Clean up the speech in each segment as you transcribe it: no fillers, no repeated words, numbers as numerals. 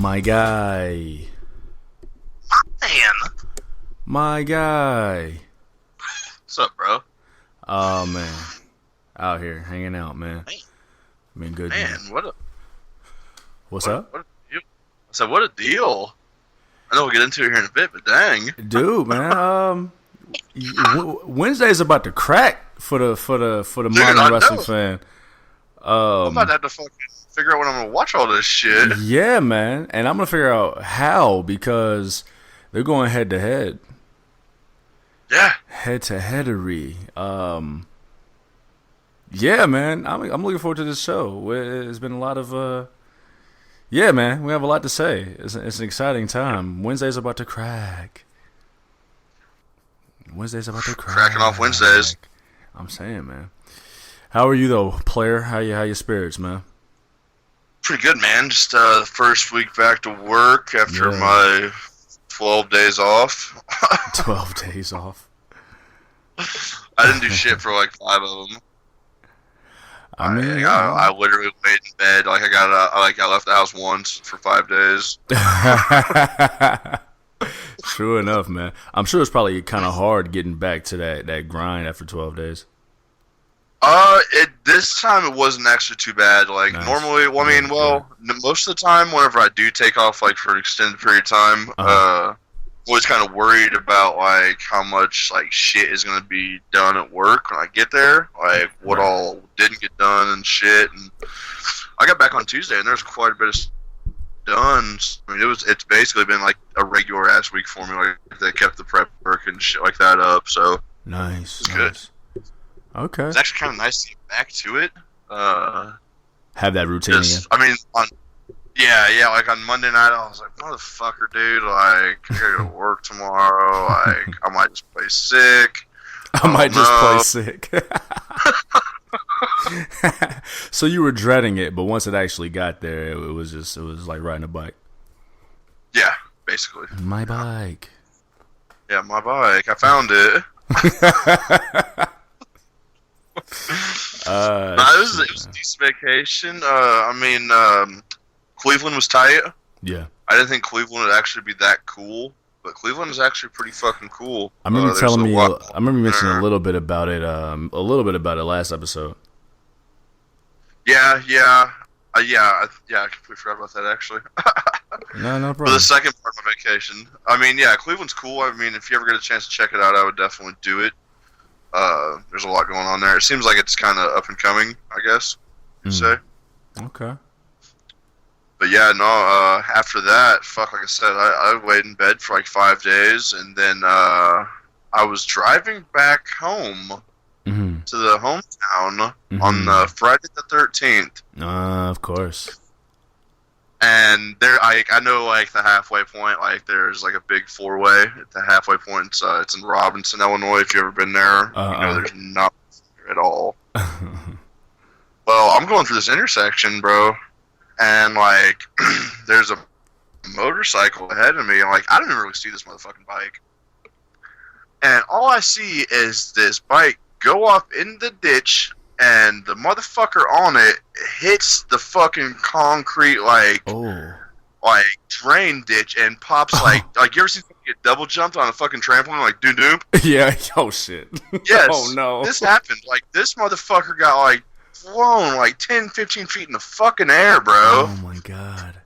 My guy. Man. My guy. What's up, bro? Oh, man. Out here, hanging out, man. Been good. Man, What's up? What a deal. I said, what a deal. I know we'll get into it here in a bit, but dang. Dude, man, Wednesday's about to crack for the modern wrestling fan. I'm about to have to fucking figure out when I'm going to watch all this shit. Yeah, man. And I'm going to figure out how, because they're going head to head. Yeah. Head to headery. Yeah, man. I'm looking forward to this show. It's been a lot of yeah, man. We have a lot to say. It's an exciting time. Wednesday's about to crack. Cracking off Wednesdays. I'm saying, man. How are you though, player? How your spirits, man? Pretty good, man. Just the first week back to work after my 12 days off. 12 days off. I didn't do shit for like 5 of them. I mean, I literally laid in bed. Like I left the house once for 5 days. True enough, man. I'm sure it's probably kind of hard getting back to that grind after 12 days. This time it wasn't actually too bad. Like Nice. normally, most of the time, whenever I do take off like for an extended period of time, always kind of worried about like how much like shit is gonna be done at work when I get there, like what all didn't get done and shit. And I got back on Tuesday and there's quite a bit of done. I mean, it's basically been like a regular ass week for me. Like they kept the prep work and shit like that up. So Nice. good. Okay. It's actually kind of nice to get back to it. Have that routine again. I mean, like on Monday night, I was like, motherfucker, dude, like, I gotta go to work tomorrow, like, I might just play sick. I might just play sick. So you were dreading it, but once it actually got there, it was like riding a bike. Yeah, basically. My bike. Yeah, my bike. I found it. It was a decent vacation. Cleveland was tight. Yeah. I didn't think Cleveland would actually be that cool, but Cleveland is actually pretty fucking cool. I remember I remember you mentioning a little bit about it last episode. I completely forgot about that actually. No For problem. the second part of my vacation, I mean, yeah, Cleveland's cool. I mean, if you ever get a chance to check it out, I would definitely do it. There's a lot going on there. It seems like it's kind of up and coming, I guess you'd say. Okay. But yeah, no. After that, like I said, I laid in bed for like 5 days, and then I was driving back home to the hometown on Friday the 13th. Of course. And there, I know, like the halfway point, like there's like a big 4-way at the halfway point. It's in Robinson, Illinois. If you've ever been there, you know there's nothing there at all. Well, I'm going through this intersection, bro, and like there's a motorcycle ahead of me. And like I didn't even really see this motherfucking bike, and all I see is this bike go off in the ditch. And the motherfucker on it hits the fucking concrete like drain ditch and pops like you ever seen someone get double jumped on a fucking trampoline like doom doom? Yeah. Oh shit. Yes. Oh no. This happened. Like this motherfucker got like flown like 10, 15 feet in the fucking air, bro. Oh my god.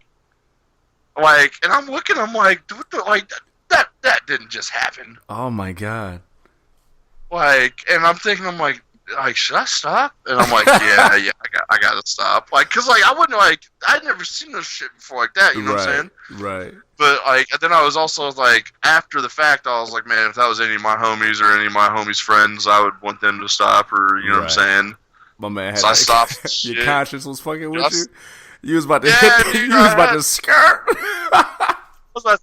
Like, and I'm looking. I'm like, what the, like that didn't just happen. Oh my god. Like, and I'm thinking, I'm like, should I stop? And I'm like, yeah, I gotta stop. Like, cause like I wouldn't like I'd never seen no shit before like that. You know what I'm saying? Right. But like then I was also like after the fact I was like, man, if that was any of my homies or any of my homies' friends, I would want them to stop or you know what I'm saying. My man had so I stopped. Your conscience was fucking with you. You was about to you was about to skirt. I was about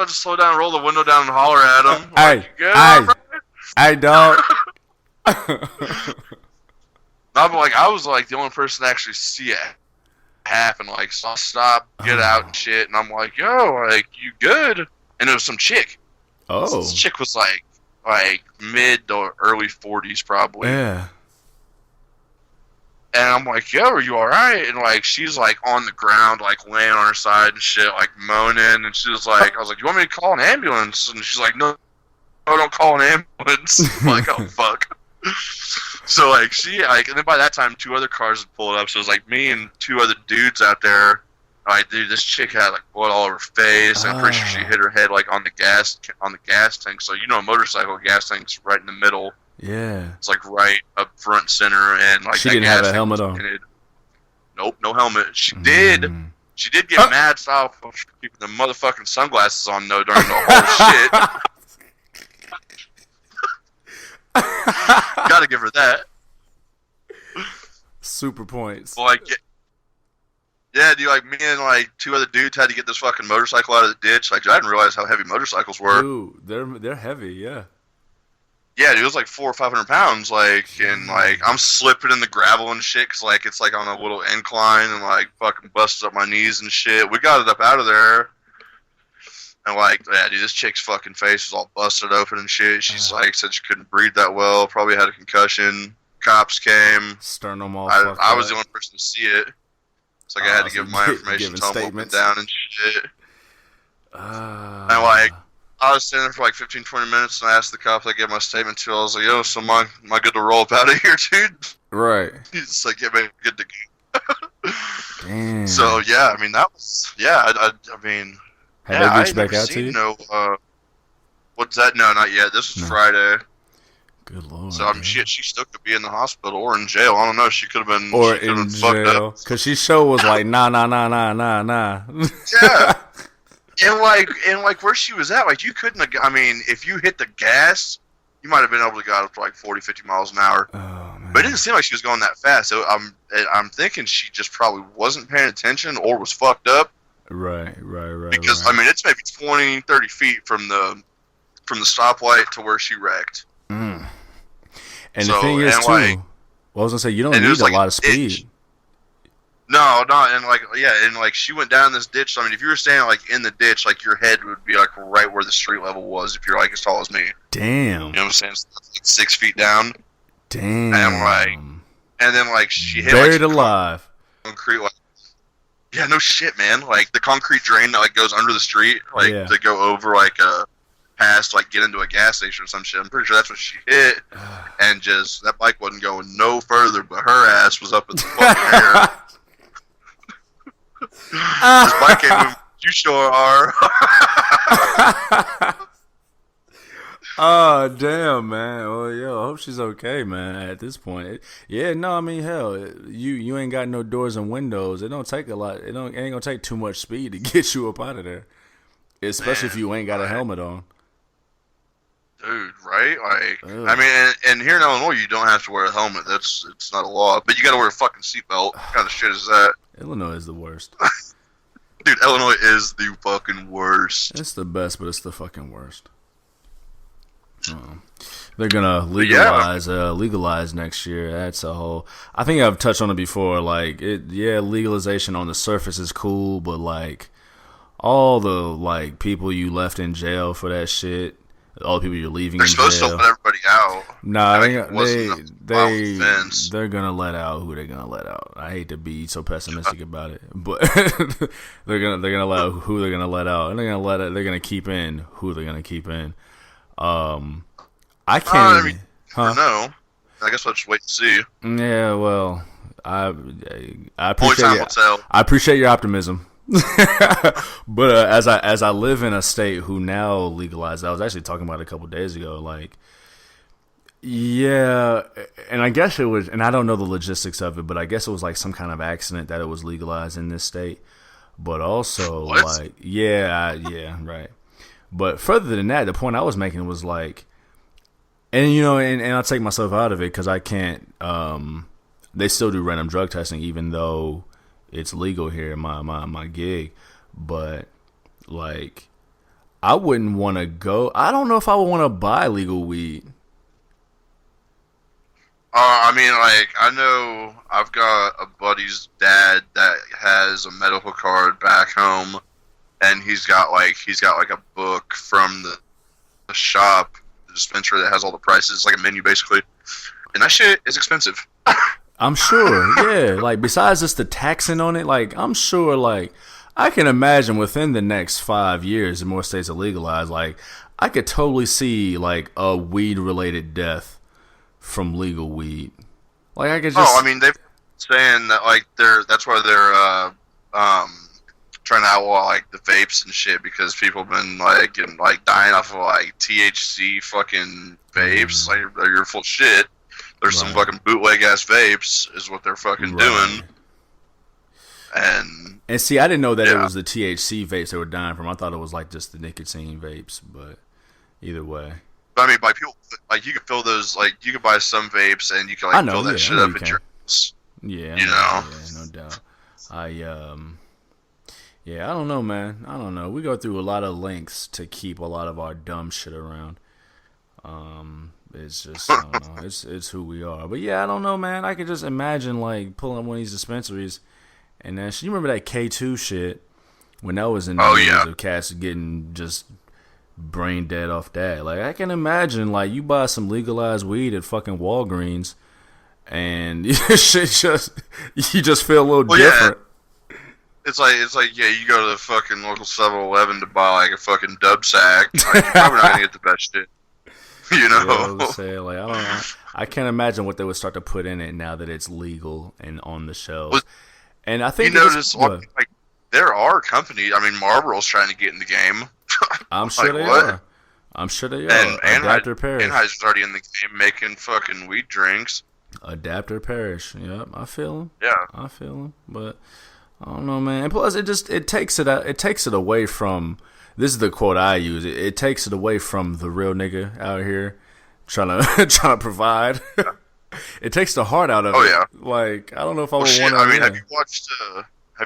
to slow down, roll the window down, and holler at him. Hey, dog. I was like the only person to actually see it happen. Like, so I stopped, get out and shit, and I'm like, yo, like, you good? And it was some chick. Oh. This chick was like mid or early 40s probably. Yeah. And I'm like, yo, are you alright? And like, she's like on the ground, like laying on her side and shit, like moaning. And she was like, I was like, you want me to call an ambulance? And she's like, no, don't call an ambulance. I'm like, oh fuck. So like and then by that time 2 other cars had pulled up, so it was like me and 2 other dudes out there. Like, dude, this chick had like blood all over her face, and I'm pretty sure she hit her head like on the gas tank. So a motorcycle gas tank's right in the middle. Yeah, it's like right up front center, and like she didn't have a helmet on. Nope, no helmet. She did. She did get mad style for keeping the motherfucking sunglasses on though during the whole shit. Gotta give her that. Super points. Well, like, yeah, dude, like me and like 2 other dudes had to get this fucking motorcycle out of the ditch. Like, I didn't realize how heavy motorcycles were. Dude, they're heavy, yeah. Yeah, dude, it was like 400 or 500 pounds. Like, and like I'm slipping in the gravel and shit, cause like it's like on a little incline and like fucking busted up my knees and shit. We got it up out of there. And like, yeah, dude, this chick's fucking face was all busted open and shit. She's like, said she couldn't breathe that well, probably had a concussion. Cops came. Sternum all I was the only person to see it. It's like I had to give my information, tell them up and down and shit. And like, I was standing there for like 15, 20 minutes, and I asked the cop, I gave my statement to. I was like, yo, so am I good to roll up out of here, dude? Right. He's like, yeah, man, good to go. Damn. So, yeah, I mean, that was, yeah, I mean... Have they reached back out to you? No, what's that? No, not yet. This was Friday. Good lord. So I mean, she still could be in the hospital or in jail. I don't know. She could have been in jail because she show was like nah. Yeah, and like where she was at, like you couldn't have. I mean, if you hit the gas, you might have been able to get up to like 40, 50 miles an hour. Oh, man. But it didn't seem like she was going that fast. So I'm thinking she just probably wasn't paying attention or was fucked up. Right. Because, I mean, it's maybe 20, 30 feet from the stoplight to where she wrecked. Mm. And the thing is, too, I was going to say, you don't need a lot of speed. No, and like, yeah, and like, she went down this ditch. So, I mean, if you were standing, like, in the ditch, like, your head would be, like, right where the street level was if you're, like, as tall as me. Damn. You know what I'm saying? So that's, like, 6 feet down. Damn. And then, like, she hit, buried alive. Concrete, like, yeah, no shit, man. Like, the concrete drain that, like, goes under the street, like, to go over, like, past, like, get into a gas station or some shit. I'm pretty sure that's what she hit. And just, that bike wasn't going no further, but her ass was up in the fucking air. This bike ain't moving. You sure are. Oh, damn, man. Well, yo, I hope she's okay, man, at this point. I mean, hell, you ain't got no doors and windows. It don't take a lot. It ain't gonna take too much speed to get you up out of there. Especially if you ain't got a helmet on. Dude, right? Like, I mean, and here in Illinois, you don't have to wear a helmet. It's not a law. But you gotta wear a fucking seatbelt. What kind of shit is that? Illinois is the worst. Dude, Illinois is the fucking worst. It's the best, but it's the fucking worst. They're gonna legalize next year. That's a whole. I think I've touched on it before. Like, legalization on the surface is cool, but like all the like people you left in jail for that shit, all the people you're leaving in jail. They're supposed to let everybody out. Nah, they're gonna let out who they're gonna let out. I hate to be so pessimistic about it, but they're gonna let out who they're gonna let out, and they're gonna keep in who they're gonna keep in. I can't. No, I guess I'll just wait to see. Yeah, well, I appreciate your optimism. But as I live in a state who now legalized, I was actually talking about it a couple days ago. Like, yeah, and I guess it was, and I don't know the logistics of it, but I guess it was like some kind of accident that it was legalized in this state. But also, like, right. But further than that, the point I was making was like, and and I'll take myself out of it because I can't. They still do random drug testing, even though it's legal here in my gig. But like, I wouldn't want to go. I don't know if I would want to buy legal weed. I mean, like, I know I've got a buddy's dad that has a medical card back home. And he's got like a book from the shop, the dispensary that has all the prices, like a menu basically. And that shit is expensive. I'm sure, yeah. Like, besides just the taxing on it, like, I'm sure, like, I can imagine within the next 5 years, and more states are legalized, like, I could totally see, like, a weed-related death from legal weed. Like, I could just... Oh, I mean, they're saying that, like, that's why they're, trying to outlaw, like, the vapes and shit, because people have been, like, getting, like, dying off of, like, THC fucking vapes. Like, you're full of shit. There's some fucking bootleg-ass vapes is what they're fucking doing. And see, I didn't know that it was the THC vapes they were dying from. I thought it was, like, just the nicotine vapes, but either way. But, I mean, by people, like, you can fill those, like, you can buy some vapes and you can, like, fill that shit up in your house. Yeah, you know? Yeah, no doubt. Yeah, I don't know, man. I don't know. We go through a lot of lengths to keep a lot of our dumb shit around. It's just, I don't know. It's who we are. But yeah, I don't know, man. I could just imagine, like, pulling up one of these dispensaries and then, you remember that K2 shit? When that was in the news of cats getting just brain dead off that. Like, I can imagine, like, you buy some legalized weed at fucking Walgreens and shit you just feel a little different. Yeah. It's like, yeah, you go to the fucking local 7-Eleven to buy, like, a fucking dub sack. Like, you're probably not gonna get the best shit. You know? Yeah, I was saying, like, I don't know. I can't imagine what they would start to put in it now that it's legal and on the shelves. And I think you notice, like, there are companies. I mean, Marlboro's trying to get in the game. I'm sure they are. I'm sure they are. And Adapter Parish. Anheuser's already in the game making fucking weed drinks. Adapter Parish. Yep, I feel him. Yeah, I feel him. But I don't know, man. And plus, it takes it away from. This is the quote I use. It takes it away from the real nigga out here trying to provide. Yeah. It takes the heart out of it. Oh yeah. Like, I don't know if I would want to. I mean, have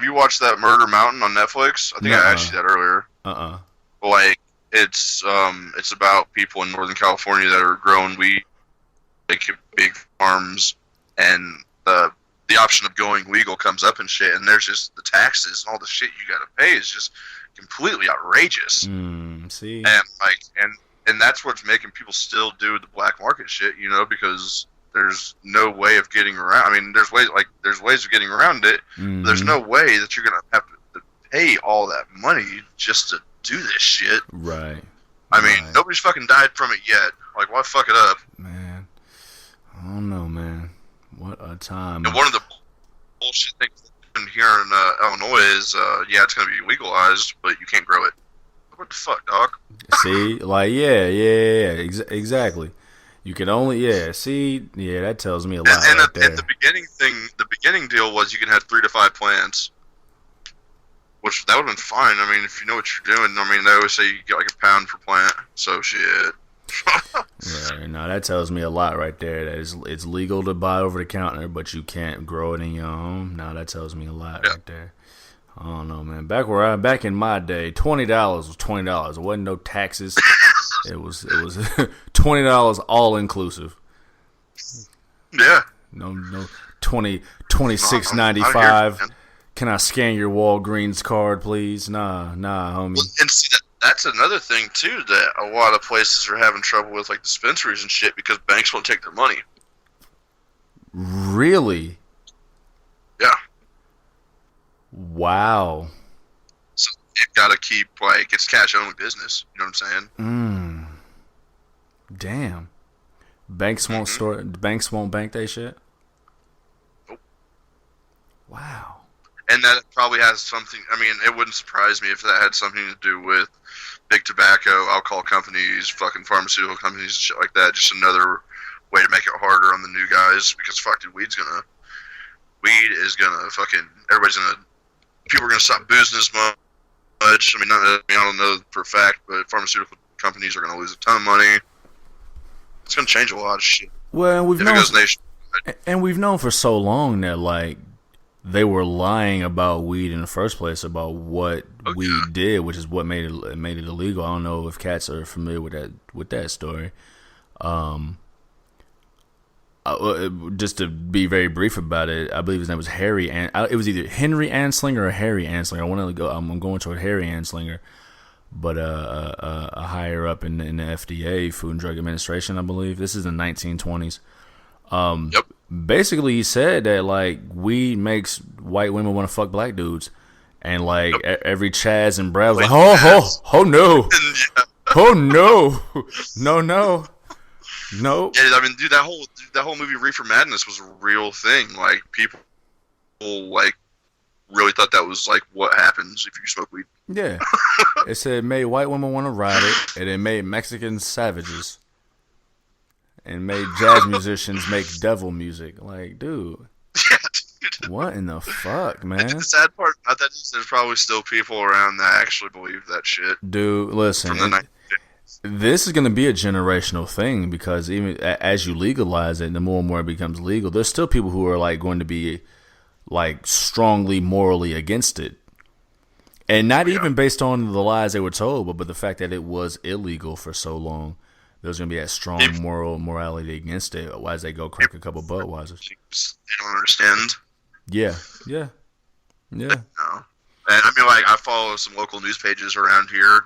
you watched that Murder Mountain on Netflix? I think I asked you that earlier. Like, it's about people in Northern California that are growing weed, like big farms, and the option of going legal comes up and shit, and there's just the taxes and all the shit you gotta pay is just completely outrageous. See, and like, and that's what's making people still do the black market shit, you know, because there's no way of getting around. I mean, there's ways of getting around it. There's no way that you're gonna have to pay all that money just to do this shit. Right. I mean, nobody's fucking died from it yet. Like, why fuck it up? Man, I don't know, man. What a time. And one of the bullshit things here in Illinois is, it's going to be legalized, but you can't grow it. What the fuck, dog? See, like, exactly. You can only, that tells me a lot. And right there. the beginning deal was you can have 3 to 5 plants, which that would have been fine. I mean, if you know what you're doing. I mean, they always say you get like a pound per plant, so shit. Yeah, no, that tells me a lot right there. That it's legal to buy over the counter, but you can't grow it in your home. No, that tells me a lot right there. I don't know, man. Back in my day, $20 was $20. There wasn't no taxes. It was $20 all inclusive. Yeah. No $26.95. Can I scan your Walgreens card, please? Nah, homie. And see, that's another thing too that a lot of places are having trouble with, like dispensaries and shit, because banks won't take their money. Really? Yeah. Wow. So you've got to keep, like, it's cash only business. You know what I'm saying? Damn. Banks won't Banks won't bank that shit. Nope. Wow. And that probably has something. I mean, it wouldn't surprise me if that had something to do with big tobacco, alcohol companies, fucking pharmaceutical companies, and shit like that. Just another way to make it harder on the new guys, because fucking weed is gonna fucking, people are gonna stop boozing as much. I mean, I don't know for a fact, but pharmaceutical companies are gonna lose a ton of money. It's gonna change a lot of shit. Well, we've known for so long that, like, they were lying about weed in the first place, about what weed did, which is what made it illegal. I don't know if cats are familiar with that story. Just to be very brief about it, I believe his name was Harry, and it was either Henry Anslinger or Harry Anslinger. I'm going toward Harry Anslinger, but a higher up in the FDA, Food and Drug Administration, I believe. This is the 1920s. Yep. Basically, he said that like weed makes white women want to fuck black dudes, and like every Chaz and Brad was like, oh no, oh no, no. Yeah, I mean, dude, that whole movie Reefer Madness was a real thing. Like people like really thought that was like what happens if you smoke weed. Yeah, it said it made white women want to ride it, and it made Mexicans savages. And made jazz musicians make devil music. Like, dude. Yeah, dude. What in the fuck, man? The sad part about that is there's probably still people around that actually believe that shit. Dude, listen. This is going to be a generational thing because even as you legalize it, the more and more it becomes legal, there's still people who are like going to be like strongly morally against it. And not even based on the lies they were told, but the fact that it was illegal for so long. There's going to be that strong morality against it. Otherwise, they go crack a couple Budweisers. They don't understand. Yeah. No. And I mean, like, I follow some local news pages down here,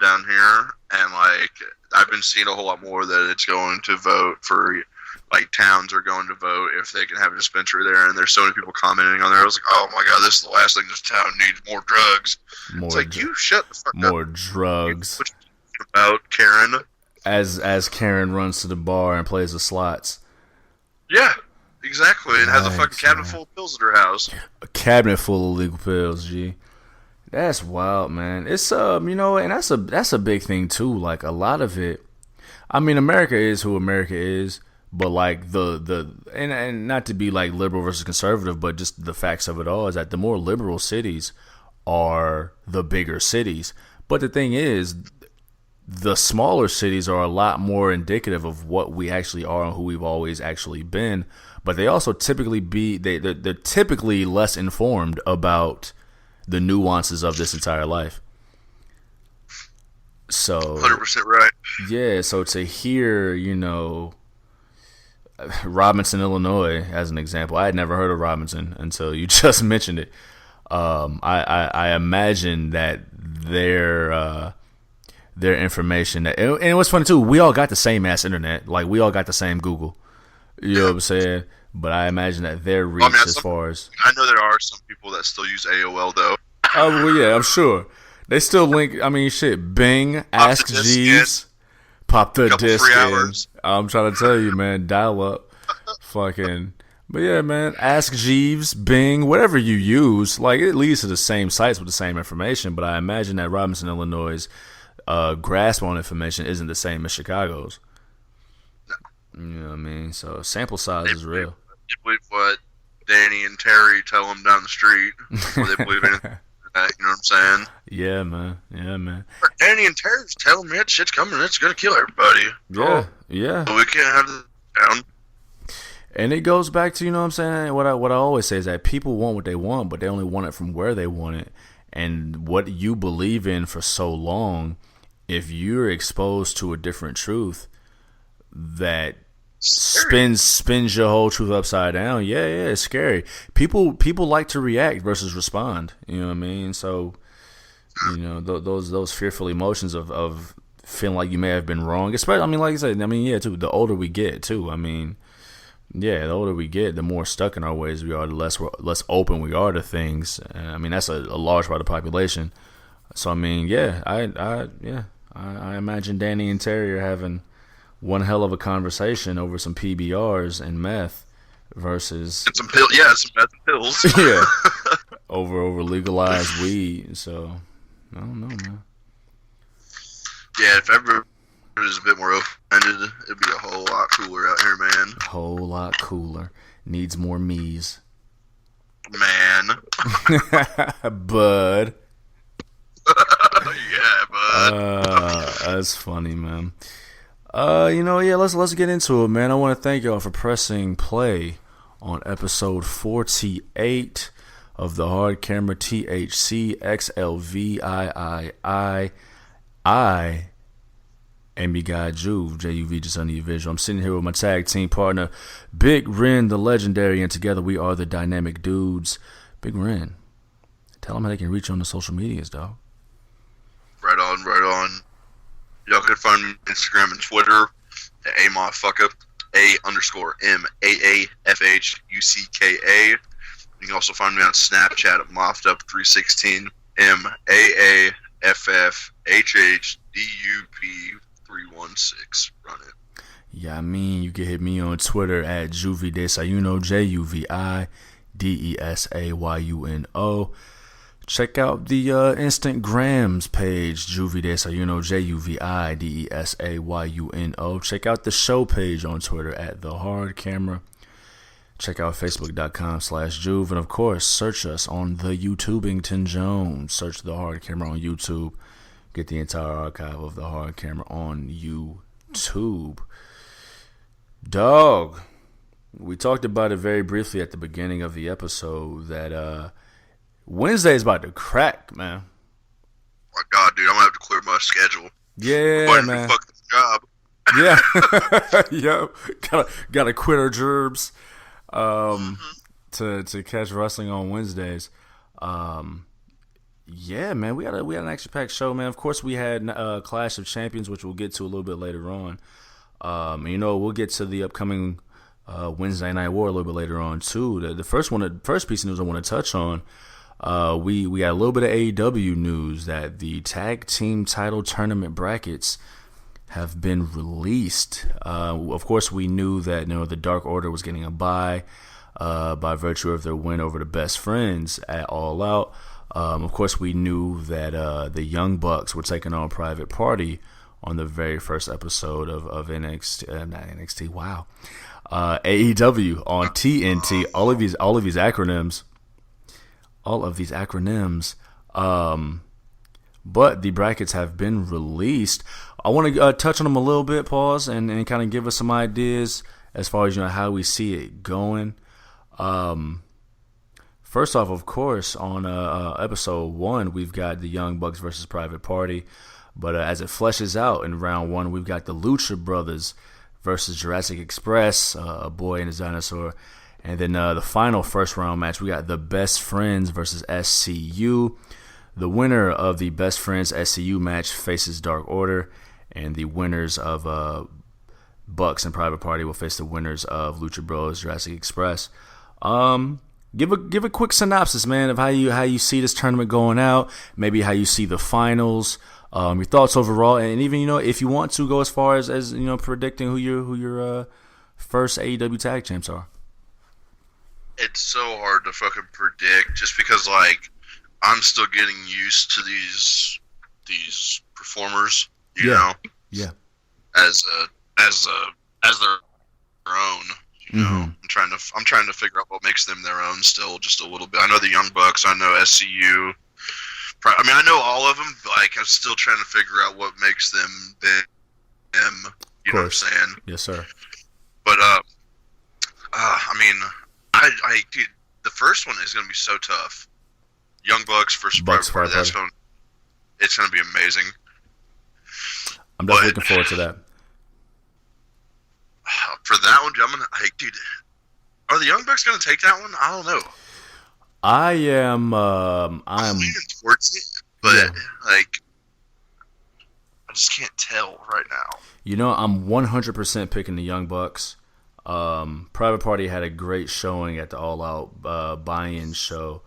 and, like, I've been seeing a whole lot more that it's going to vote for, like, towns are going to vote if they can have a dispensary there, and there's so many people commenting on there. I was like, oh, my God, this is the last thing this town needs, more drugs. It's like, you shut the fuck up. More drugs. What you about, Karen? As Karen runs to the bar and plays the slots. Yeah, exactly. And has a fucking cabinet full of pills at her house. A cabinet full of legal pills, G. That's wild, man. It's you know, and that's a big thing too. Like a lot of it. I mean, America is who America is, but like and not to be like liberal versus conservative, but just the facts of it all is that the more liberal cities are the bigger cities. But the thing is, the smaller cities are a lot more indicative of what we actually are and who we've always actually been, but they also typically they're typically less informed about the nuances of this entire life. So 100% right. Yeah, so to hear, you know, Robinson, Illinois, as an example, I had never heard of Robinson until you just mentioned it. I imagine that their information. And it was funny too. We all got the same ass internet. Like we all got the same Google. You know what I'm saying? But I imagine that their reach as far as I know there are some people that still use AOL though. Oh well, yeah, I'm sure they still link. I mean, shit. Bing, Ask Jeeves, pop the disc in. I'm trying to tell you, man. Dial up, fucking. But yeah, man. Ask Jeeves, Bing, whatever you use, like it leads to the same sites with the same information. But I imagine that Robinson, Illinois' grasp on information isn't the same as Chicago's. No. You know what I mean? So sample size is real. They believe what Danny and Terry tell them down the street. Or they believe anything like that, you know what I'm saying? Yeah, man. Yeah, man. Or Danny and Terry tell them that shit's coming. It's going to kill everybody. Yeah, yeah. But we can't have this down. And it goes back to, you know what I'm saying? What I always say is that people want what they want, but they only want it from where they want it. And what you believe in for so long, if you're exposed to a different truth that spins your whole truth upside down, yeah, it's scary. People like to react versus respond. You know what I mean? So, you know, those fearful emotions of feeling like you may have been wrong. Especially, I mean, like I said, I mean, yeah, too. The older we get, too. I mean, yeah, the older we get, the more stuck in our ways we are, the less open we are to things. I mean, that's a large part of the population. So I mean, yeah, I imagine Danny and Terry are having one hell of a conversation over some PBRs and meth versus some meth and pills. Yeah, over legalized weed. So I don't know, man. Yeah, if ever it was a bit more open-ended, it'd be a whole lot cooler out here, man. A whole lot cooler. Needs more me's. Man. Bud. Yeah, bud. That's funny, man. You know, yeah, let's get into it, man. I want to thank y'all for pressing play on episode 48 of the Hard Camera THC XLVIII. I am your guy Juve, Juv, just under your visual. I'm sitting here with my tag team partner, Big Ren, the legendary, and together we are the Dynamic Dudes. Big Ren, tell them how they can reach you on the social medias, dog. Right on. Y'all can find me on Instagram and Twitter at AMOFuckup. MAAFHUCKA. You can also find me on Snapchat at MoffedUp316. MAAFFHHDUP316. Run it. Yeah, I mean, you can hit me on Twitter at Juvie Desayuno, JUVI Check out the Instagrams page, Juvie Desayuno, JUVI Check out the show page on Twitter at The Hard Camera. Check out Facebook.com/Juve. And of course, search us on the YouTubington Jones. Search The Hard Camera on YouTube. Get the entire archive of The Hard Camera on YouTube. Dog, we talked about it very briefly at the beginning of the episode that Wednesday is about to crack, man. Oh my God, dude, I'm gonna have to clear my schedule. Yeah, man. Fuck this job. Yeah, yo, gotta quit our gerbs to catch wrestling on Wednesdays. Yeah, man, we had an action packed show, man. Of course, we had Clash of Champions, which we'll get to a little bit later on. We'll get to the upcoming Wednesday Night War a little bit later on too. The first piece of news I want to touch on. We got a little bit of AEW news that the tag team title tournament brackets have been released. Of course, we knew that the Dark Order was getting a bye by virtue of their win over the Best Friends at All Out. Of course, we knew that the Young Bucks were taking on Private Party on the very first episode of NXT, not NXT. Wow, AEW on TNT. All of these acronyms. But the brackets have been released. I want to touch on them a little bit, pause, and kind of give us some ideas as far as how we see it going. First off, of course, on episode 1, we've got the Young Bucks versus Private Party. But as it fleshes out in round 1, we've got the Lucha Brothers versus Jurassic Express, a boy and his dinosaur. And then the final first round match, we got the Best Friends versus SCU. The winner of the Best Friends SCU match faces Dark Order, and the winners of Bucks and Private Party will face the winners of Lucha Bros, Jurassic Express. Give a quick synopsis, man, of how you see this tournament going out. Maybe how you see the finals. Your thoughts overall, and even if you want to go as far as predicting who your first AEW tag champs are. It's so hard to fucking predict, just because I'm still getting used to these performers, you know, as their own. I'm trying to figure out what makes them their own still, just a little bit. I know the Young Bucks, I know SCU. I mean, I know all of them, but I'm still trying to figure out what makes them them. You know what I'm saying? Yes, sir. But dude, the first one is going to be so tough. Young Bucks versus Private Party. It's going to be amazing. I'm definitely looking forward to that. For that one, dude, are the Young Bucks going to take that one? I don't know. I am leaning towards it, but I just can't tell right now. I'm 100% picking the Young Bucks. Private Party had a great showing at the All Out buy-in show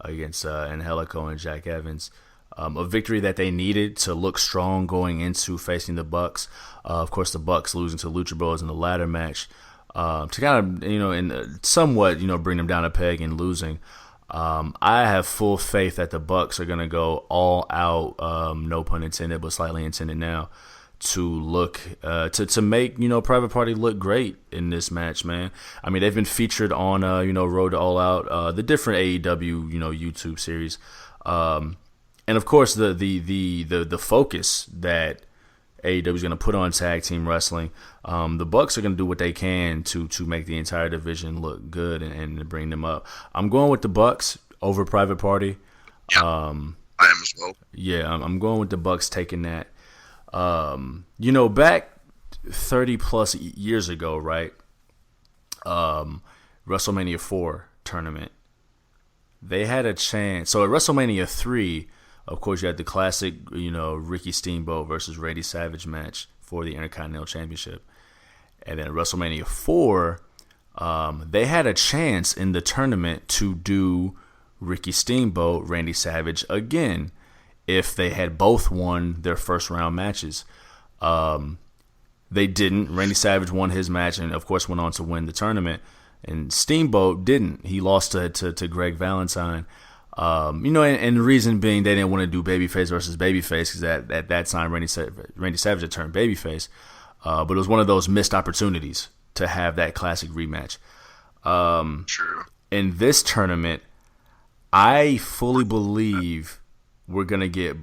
against Angelico and Jack Evans. A victory that they needed to look strong going into facing the Bucks. Of course, the Bucks losing to Lucha Bros in the ladder match to kind of and somewhat bring them down a peg and losing. I have full faith that the Bucks are going to go all out, no pun intended, but slightly intended now, to look to make Private Party look great in this match, man. I mean, they've been featured on Road to All Out, the different AEW YouTube series, and of course the focus that AEW is going to put on tag team wrestling. The Bucks are going to do what they can to make the entire division look good and bring them up. I'm going with the Bucks over Private Party. Yeah, I am as well. Yeah, I'm going with the Bucks taking that. Back 30 plus years ago, right? WrestleMania 4 tournament, they had a chance. So at WrestleMania 3, of course, you had the classic, Ricky Steamboat versus Randy Savage match for the Intercontinental Championship. And then WrestleMania 4, they had a chance in the tournament to do Ricky Steamboat, Randy Savage again if they had both won their first round matches. They didn't. Randy Savage won his match and, of course, went on to win the tournament. And Steamboat didn't. He lost to Greg Valentine. And the reason being they didn't want to do babyface versus babyface because at that time Randy Savage had turned babyface. But it was one of those missed opportunities to have that classic rematch. True. In this tournament, I fully believe we're going to get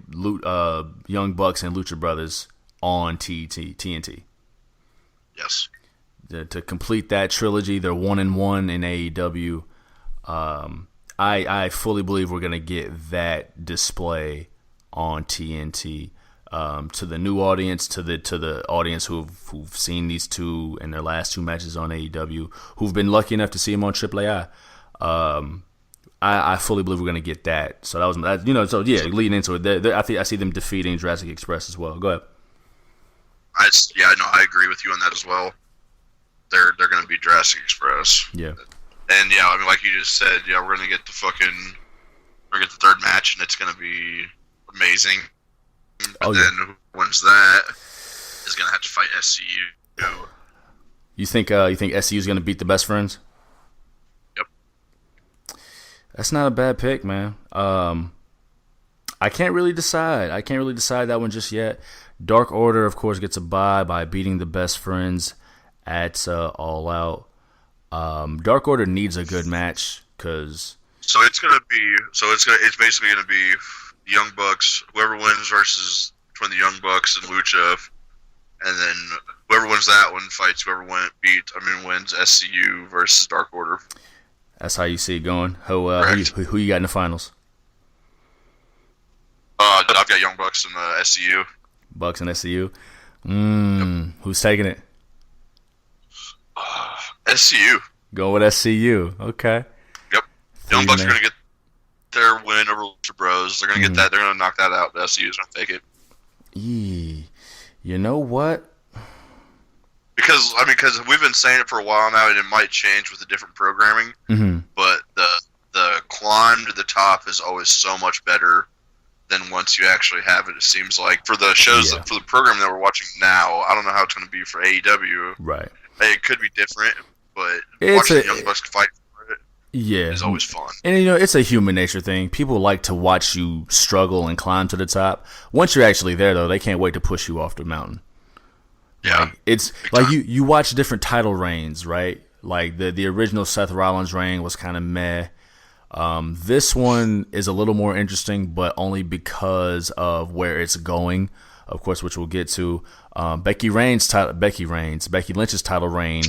Young Bucks and Lucha Brothers on TNT. Yes. To complete that trilogy, they're 1-1 in AEW. I fully believe we're going to get that display on TNT. To the new audience, to the audience who've seen these two in their last two matches on AEW, who've been lucky enough to see them on AAA. I fully believe we're going to get that. So that was leading into it. I see them defeating Jurassic Express as well. Go ahead. I agree with you on that as well. They're going to be Jurassic Express. Yeah. And like you just said, we're going to get the third match, and it's going to be amazing. But then who wins that is going to have to fight SCU. You think SCU is going to beat the Best Friends? Yep. That's not a bad pick, man. I can't really decide. That one just yet. Dark Order, of course, gets a bye by beating the Best Friends at All Out. Dark Order needs a good match because. So it's basically going to be the Young Bucks, whoever wins versus between the Young Bucks and Lucha, and then whoever wins that one fights whoever wins SCU versus Dark Order. That's how you see it going. Who you got in the finals? I've got Young Bucks and SCU. Bucks and SCU. Yep. Who's taking it? SCU. Going with SCU. Okay. Yep. Young Bucks are going to get their win over Lucha Bros. They're going to get that. They're going to knock that out. The SCU's going to take it. You know what? Because we've been saying it for a while now, and it might change with the different programming. Mm-hmm. But the climb to the top is always so much better than once you actually have it. It seems like for the shows for the program that we're watching now, I don't know how it's going to be for AEW. Right. It could be different, but watching the Young Bucks fight for it is always fun. And it's a human nature thing. People like to watch you struggle and climb to the top. Once you're actually there, though, they can't wait to push you off the mountain. Yeah, like, it's like you watch different title reigns, right? Like the original Seth Rollins reign was kind of meh. This one is a little more interesting, but only because of where it's going, of course, which we'll get to. Becky Lynch's title reign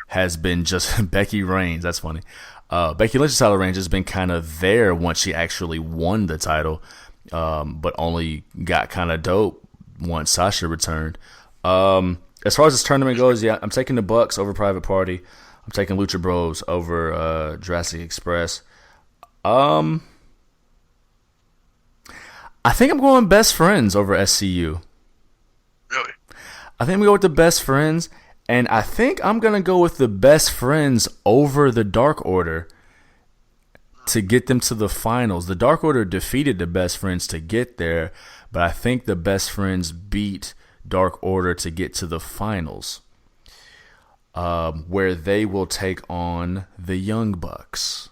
has been just Becky Reigns. That's funny. Becky Lynch's title reign has been kind of there once she actually won the title, but only got kind of dope once Sasha returned. As far as this tournament goes, I'm taking the Bucks over Private Party. I'm taking Lucha Bros over Jurassic Express. I think I'm going Best Friends over SCU. Really? I think we go with the Best Friends, and I think I'm going to go with the Best Friends over the Dark Order to get them to the finals. The Dark Order defeated the Best Friends to get there, but I think the Best Friends beat Dark Order to get to the finals, where they will take on the Young Bucks.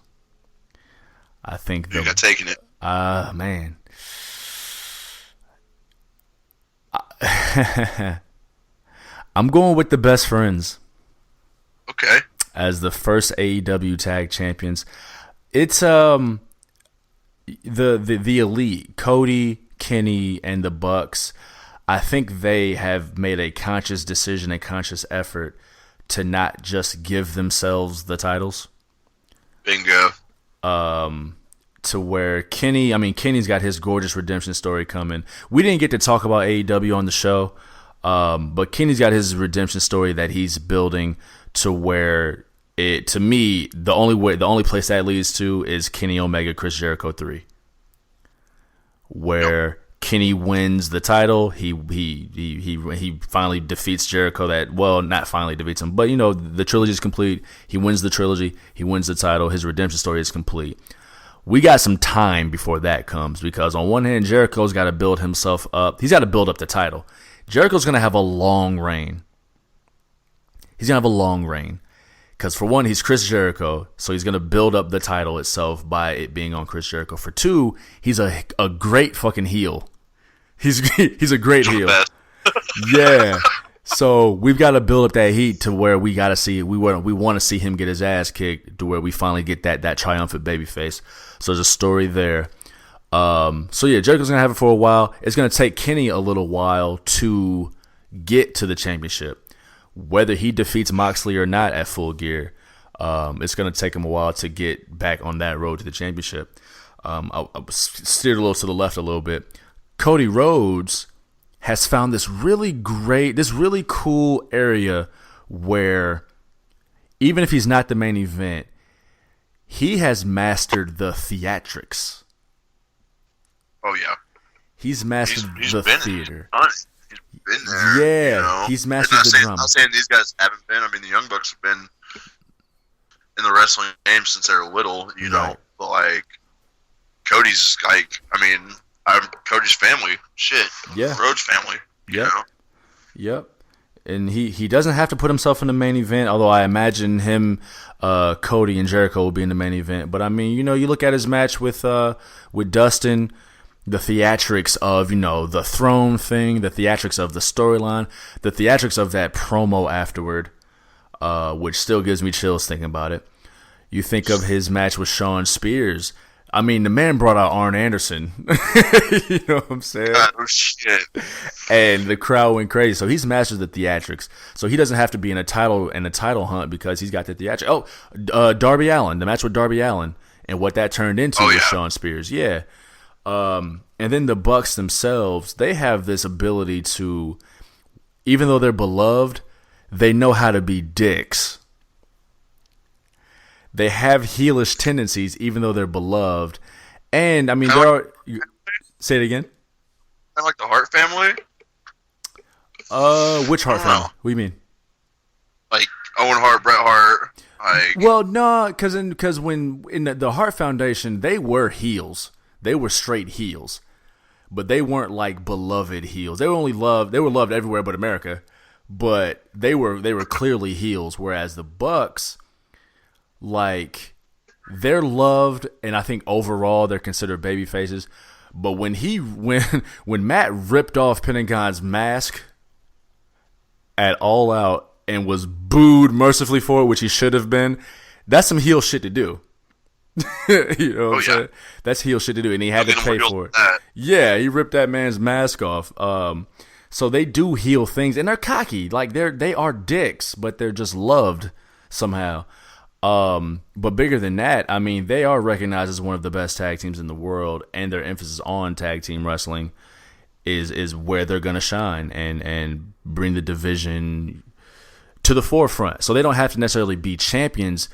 I think you got taking it. Man. I'm going with the Best Friends. Okay. As the first AEW tag champions. It's the elite, Cody, Kenny, and the Bucks. I think they have made a conscious decision, a conscious effort to not just give themselves the titles. Bingo. To where Kenny's got his gorgeous redemption story coming. We didn't get to talk about AEW on the show, but Kenny's got his redemption story that he's building to where to me, the only place that leads to is Kenny Omega, Chris Jericho 3. Where Kenny wins the title. He finally defeats Jericho. Not finally defeats him, but the trilogy is complete. He wins the trilogy. He wins the title. His redemption story is complete. We got some time before that comes because on one hand, Jericho's got to build himself up. He's got to build up the title. Jericho's going to have a long reign. He's going to have a long reign. Because for one, he's Chris Jericho, so he's going to build up the title itself by it being on Chris Jericho. For two, he's a great fucking heel. He's a great heel. Yeah. So we've got to build up that heat to where we want to see him get his ass kicked to where we finally get that triumphant babyface. So there's a story there. So yeah, Jericho's going to have it for a while. It's going to take Kenny a little while to get to the championship. Whether he defeats Moxley or not at Full Gear, it's going to take him a while to get back on that road to the championship. I steered a little to the left a little bit. Cody Rhodes has found this really cool area where even if he's not the main event, he has mastered the theatrics. Oh, yeah. He's mastered the theater. Been there. Yeah, he's mastered the drama. I'm not saying these guys haven't been. I mean, the Young Bucks have been in the wrestling game since they were little, know. But like, Cody's I'm Cody's family. Shit. Yeah. Rhodes family. Yep. Yep. And he doesn't have to put himself in the main event, although I imagine him, Cody and Jericho will be in the main event. But I mean, you look at his match with Dustin. The theatrics of, the throne thing, the theatrics of the storyline, the theatrics of that promo afterward, which still gives me chills thinking about it. You think of his match with Shawn Spears. I mean, the man brought out Arn Anderson. You know what I'm saying? Oh, shit. And the crowd went crazy. So he's mastered the theatrics. So he doesn't have to be in a title hunt because he's got the theatrics. Oh, Darby Allin, the match with Darby Allin, and what that turned into with Shawn Spears. Yeah. And then the Bucks themselves, they have this ability to, even though they're beloved, they know how to be dicks. They have heelish tendencies, even though they're beloved. And I mean, say it again. Kind of like the Hart family. Which Hart family? What do you mean? Like Owen Hart, Bret Hart. Well, no, because when in the Hart Foundation, they were heels. They were straight heels, but they weren't like beloved heels. They were loved everywhere but America, but they were clearly heels. Whereas the Bucks, like, they're loved, and I think overall they're considered baby faces. But when Matt ripped off Pentagon's mask at All Out and was booed mercifully for it, which he should have been, that's some heel shit to do. You know what I'm saying? That's heel shit to do, and he had to pay for it. Yeah, he ripped that man's mask off. So they do heel things, and they're cocky. Like they are dicks, but they're just loved somehow. But bigger than that, I mean, they are recognized as one of the best tag teams in the world, and their emphasis on tag team wrestling is where they're gonna shine and bring the division to the forefront. So they don't have to necessarily be champions.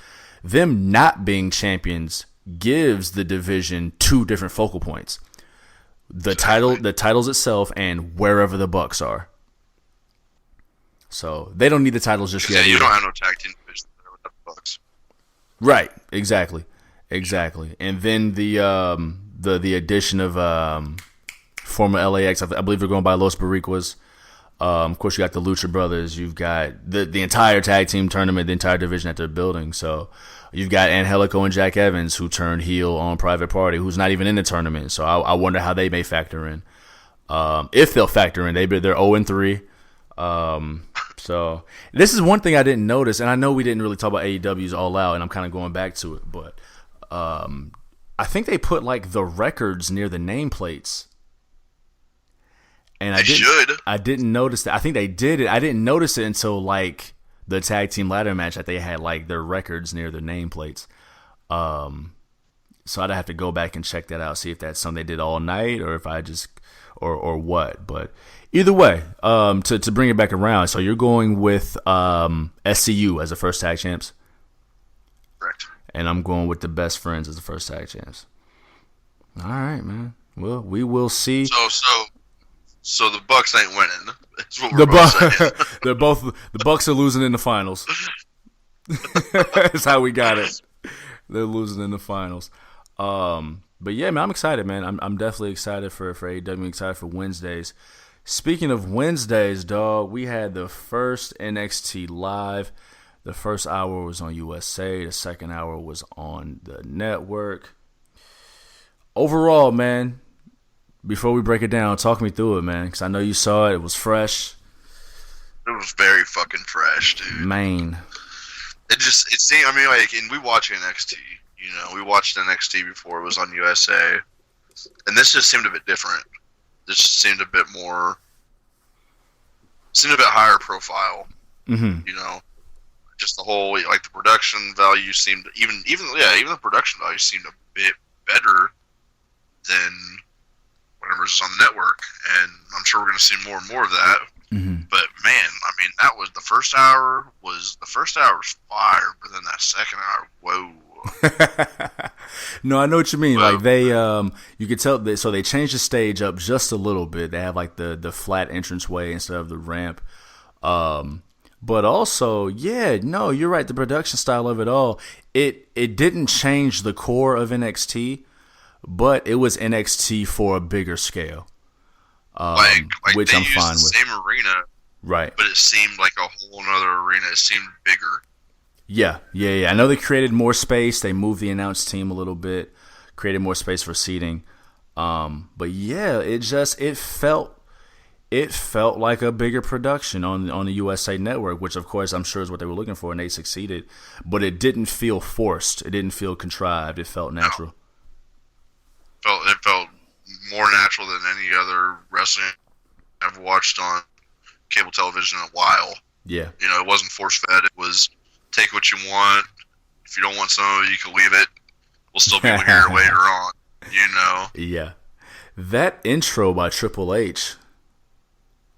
Them not being champions gives the division two different focal points. The titles itself, and wherever the Bucks are. So they don't need the titles just yet. Yeah, you don't have no tag team division with the Bucks. Right, exactly. And then the addition of former LAX, I believe they're going by Los Boricuas. Of course, you got the Lucha Brothers. You've got the entire tag team tournament, the entire division that they're building. So you've got Angelico and Jack Evans, who turned heel on Private Party, who's not even in the tournament. So I wonder how they may factor in. If they'll factor in, they're 0-3. So this is one thing I didn't notice, and I know we didn't really talk about AEW's All Out, and I'm kind of going back to it, but I think they put like the records near the nameplates. And I didn't notice that. I think they did it. I didn't notice it until like the tag team ladder match that they had like their records near their nameplates. So I'd have to go back and check that out, see if that's something they did all night or if I just or what. But either way, to bring it back around, so you're going with SCU as the first tag champs. Correct. And I'm going with the Best Friends as the first tag champs. All right, man. Well, we will see. So the Bucks ain't winning. That's what we're The both saying. the Bucks are losing in the finals. That's how we got it. They're losing in the finals. But yeah, man, I'm excited, man. I'm definitely excited for AEW. I'm excited for Wednesdays. Speaking of Wednesdays, dog, we had the first NXT live. The first hour was on USA. The second hour was on the network. Overall, man, before we break it down, talk me through it, man, because I know you saw it. It was fresh. It was very fucking fresh, dude. Man. It seemed, I mean, like, and we watch NXT, you know, we watched NXT before it was on USA, and this just seemed a bit different. This just seemed a bit higher profile, you know, just the whole, like, the production value seemed, even the production value seemed a bit better than whatever's on the network, and I'm sure we're going to see more and more of that. But man, I mean, that was the first hour was fire, but then that second hour, whoa. No, I know what you mean. Whoa. Like they, you could tell. So they changed the stage up just a little bit. They have like the flat entranceway instead of the ramp. But also, yeah, no, you're right. The production style of it all, it didn't change the core of NXT, but it was NXT for a bigger scale. Like which they I'm used fine the with. Same arena, right? But it seemed like a whole other arena. It seemed bigger. Yeah. I know they created more space. They moved the announce team a little bit, created more space for seating. But yeah, it felt like a bigger production on the USA Network, which of course I'm sure is what they were looking for, and they succeeded. But it didn't feel forced. It didn't feel contrived. It felt natural. No. It felt more natural than any other wrestling I've watched on cable television in a while. Yeah. You know, it wasn't force-fed. It was take what you want. If you don't want some of it, you can leave it. We'll still be here later on, you know. Yeah. That intro by Triple H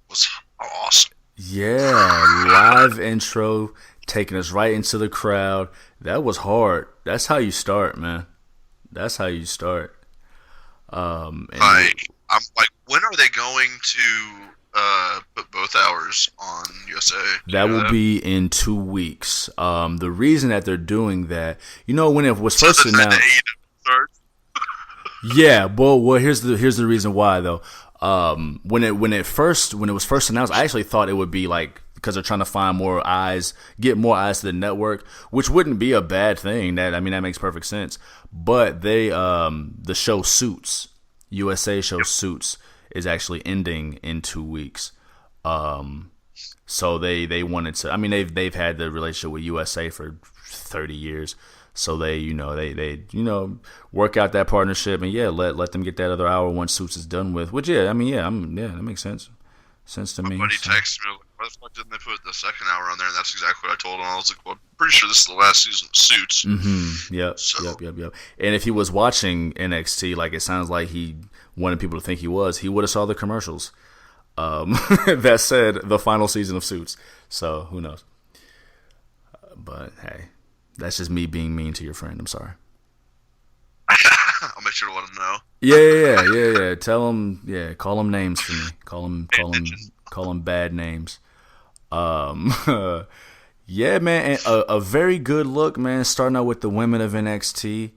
was awesome. Yeah, live intro, taking us right into the crowd. That was hard. That's how you start, man. That's how you start. I'm like, when are they going to put both hours on USA? That will be in 2 weeks. The reason that they're doing that, you know, when it was first announced. Yeah, well, here's the reason why though. When it was first announced, I actually thought it would be like, because they're trying to find more eyes, get more eyes to the network, which wouldn't be a bad thing. That makes perfect sense. But they, the show Suits, USA show Suits, is actually ending in 2 weeks. So they wanted to. I mean, they've had the relationship with USA for 30 years. So they work out that partnership, and let them get that other hour once Suits is done with. Which that makes sense to me. My buddy texted me, why the fuck didn't they put the second hour on there? And that's exactly what I told him. I was like, well, I'm pretty sure this is the last season of Suits. Mm-hmm. Yep. And if he was watching NXT, like it sounds like he wanted people to think he would have saw the commercials that said the final season of Suits. So who knows? But hey. That's just me being mean to your friend. I'm sorry. I'll make sure to let him know. Yeah. Tell him. Call him names for me. Call him bad names. Yeah, man. And a very good look, man. Starting out with the women of NXT.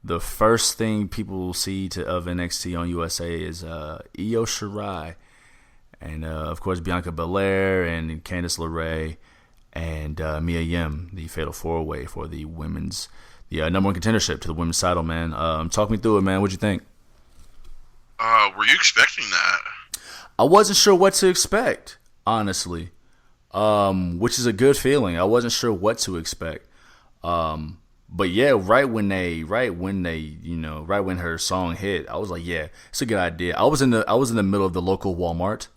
The first thing people will see of NXT on USA is Io Shirai, and of course Bianca Belair and Candice LeRae. And Mia Yim, the Fatal 4-Way for the women's, number one contendership to the women's title, man. Talk me through it, man. What'd you think? Were you expecting that? I wasn't sure what to expect, honestly, which is a good feeling. I wasn't sure what to expect. But yeah, right when her song hit, I was like, yeah, it's a good idea. I was in the middle of the local Walmart,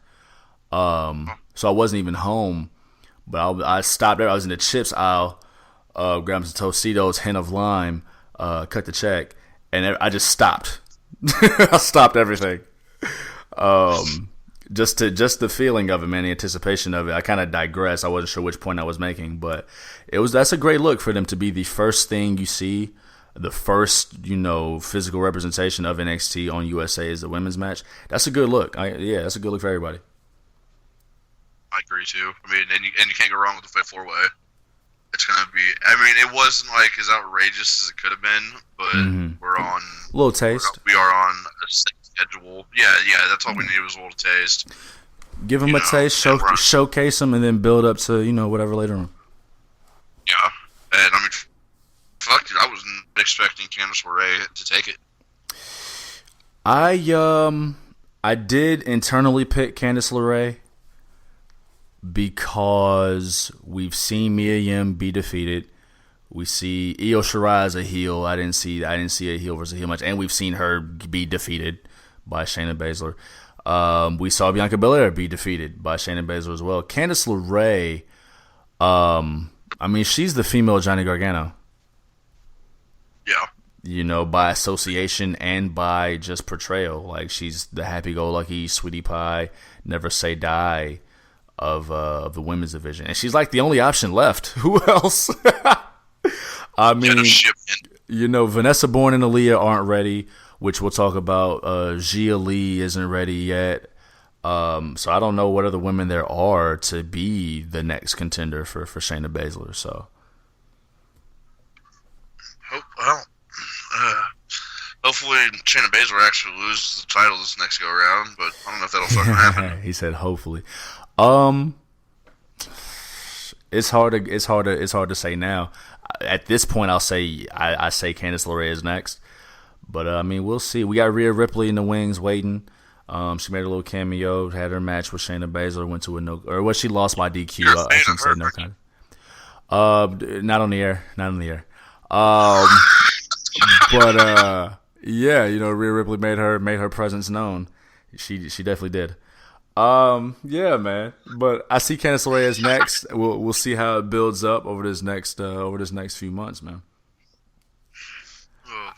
so I wasn't even home. But I stopped there. I was in the chips aisle, grabbed some Tostitos, hint of lime, cut the check, and I just stopped. I stopped everything. Just the feeling of it, man, the anticipation of it. I kind of digress. I wasn't sure which point I was making, but that's a great look for them to be the first thing you see, the first, physical representation of NXT on USA is the women's match. That's a good look. That's a good look for everybody. I agree too. I mean, and you can't go wrong with the Fatal 4-Way. It's gonna be. I mean, it wasn't like as outrageous as it could have been, but we're on a little taste. We are on a schedule. Yeah. That's all we need was a little taste. Give them a taste, showcase them, and then build up to whatever later on. Yeah, and I mean, fuck it, I wasn't expecting Candice LeRae to take it. I did internally pick Candice LeRae because we've seen Mia Yim be defeated. We see Io Shirai as a heel. I didn't see a heel versus a heel match, and we've seen her be defeated by Shayna Baszler. We saw Bianca Belair be defeated by Shayna Baszler as well. Candice LeRae, I mean, she's the female Johnny Gargano. Yeah. By association and by just portrayal. Like, she's the happy-go-lucky, sweetie pie, never say die of the women's division. And she's like the only option left. Who else? I mean, Vanessa Bourne and Aaliyah aren't ready, which we'll talk about. Xia Li isn't ready yet. So I don't know what other women there are to be the next contender for Shayna Baszler. So, hopefully Shayna Baszler actually loses the title this next go around, but I don't know if that'll fucking happen. He said hopefully. It's hard to say now. At this point, I say Candice LeRae is next, but I mean, we'll see. We got Rhea Ripley in the wings waiting. She made a little cameo, had her match with Shayna Baszler, went to she lost by DQ. I shouldn't say no kind. Not on the air. But Rhea Ripley made her presence known. She definitely did. Yeah, man. But I see Candice LeRae as next. We'll see how it builds up over this next few months, man.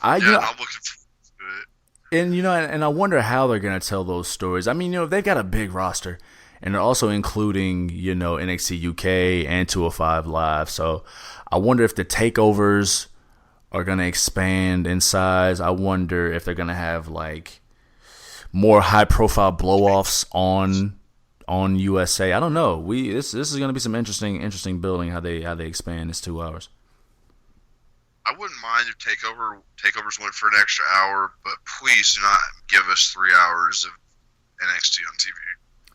I'm looking forward to it. And I wonder how they're gonna tell those stories. I mean, they've got a big roster, and they're also including NXT UK and 205 Live. So I wonder if the takeovers are gonna expand in size. I wonder if they're gonna have like more high profile blow-offs on USA. I don't know. This is going to be some interesting building how they expand this 2 hours. I wouldn't mind if takeovers went for an extra hour, but please do not give us 3 hours of NXT on TV.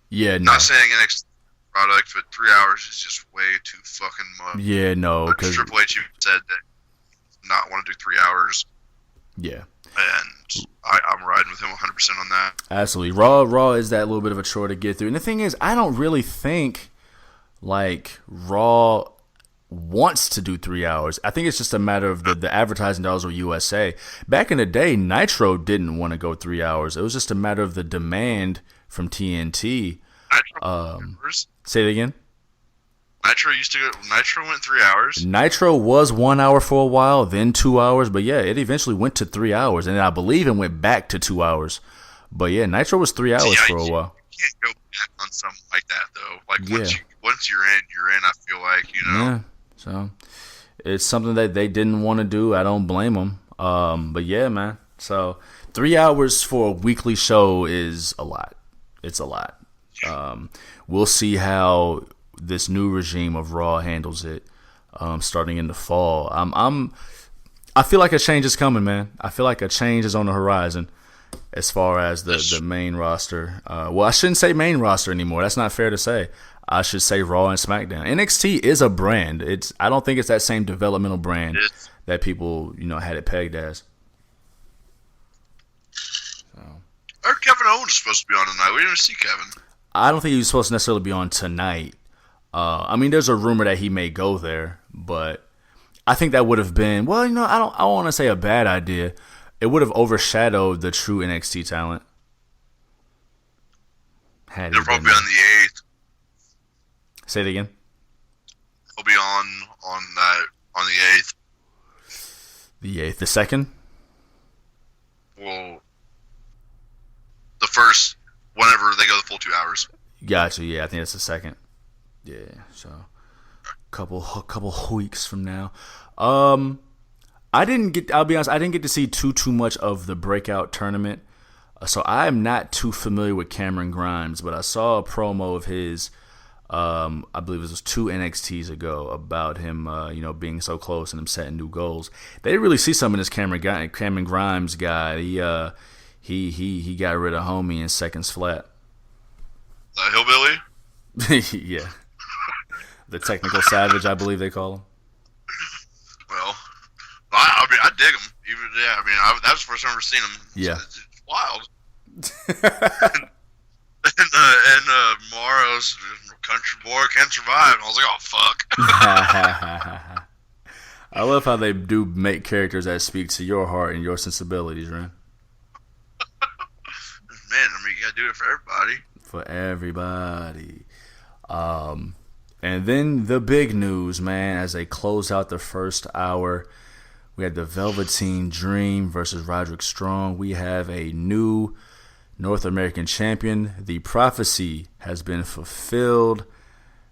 Yeah, no. Not saying NXT product, but 3 hours is just way too fucking much. Yeah, no. Because Triple H even said that he did not want to do 3 hours. Yeah. And I'm riding with him 100% on that. Absolutely. Raw is that little bit of a chore to get through. And the thing is, I don't really think, like, Raw wants to do 3 hours. I think it's just a matter of the advertising dollars with USA. Back in the day, Nitro didn't want to go 3 hours. It was just a matter of the demand from TNT. Say it again? Nitro went 3 hours. Nitro was 1 hour for a while, then 2 hours. But yeah, it eventually went to 3 hours. And I believe it went back to 2 hours. But yeah, Nitro was 3 hours for a while. You can't go back on something like that, though. Like, once you're in, I feel like, Yeah, so it's something that they didn't want to do. I don't blame them. But yeah, man. So 3 hours for a weekly show is a lot. It's a lot. We'll see how this new regime of Raw handles it, starting in the fall. I feel like a change is coming, man. I feel like a change is on the horizon as far as the main roster. Well, I shouldn't say main roster anymore. That's not fair to say. I should say Raw and SmackDown. NXT is a brand. I don't think it's that same developmental brand that people had it pegged as. So. Or Kevin Owens is supposed to be on tonight. We didn't even see Kevin. I don't think he was supposed to necessarily be on tonight. I mean, there's a rumor that he may go there, but I think that would have been, I don't want to say a bad idea. It would have overshadowed the true NXT talent. They'll probably be on the 8th. Say it again. He'll be on the 8th. The 8th. The 2nd? Well, the first, whenever they go the full 2 hours. Gotcha. Yeah, I think it's the 2nd. Yeah, so couple weeks from now. I'll be honest, I didn't get to see too much of the breakout tournament. So I am not too familiar with Cameron Grimes, but I saw a promo of his, I believe it was 2 NXTs ago, about him, being so close and him setting new goals. They didn't really see something in this Cameron Grimes guy. He got rid of homie in seconds flat. The hillbilly? Yeah. The technical savage, I believe they call him. Well, I dig him. That was the first time I've ever seen him. Yeah. It's wild. and Morrow's country boy can't survive. And I was like, oh, fuck. I love how they do make characters that speak to your heart and your sensibilities, Ren. Man, you gotta do it for everybody. For everybody. And then the big news, man, as they close out the first hour, we had the Velveteen Dream versus Roderick Strong. We have a new North American champion. The prophecy has been fulfilled.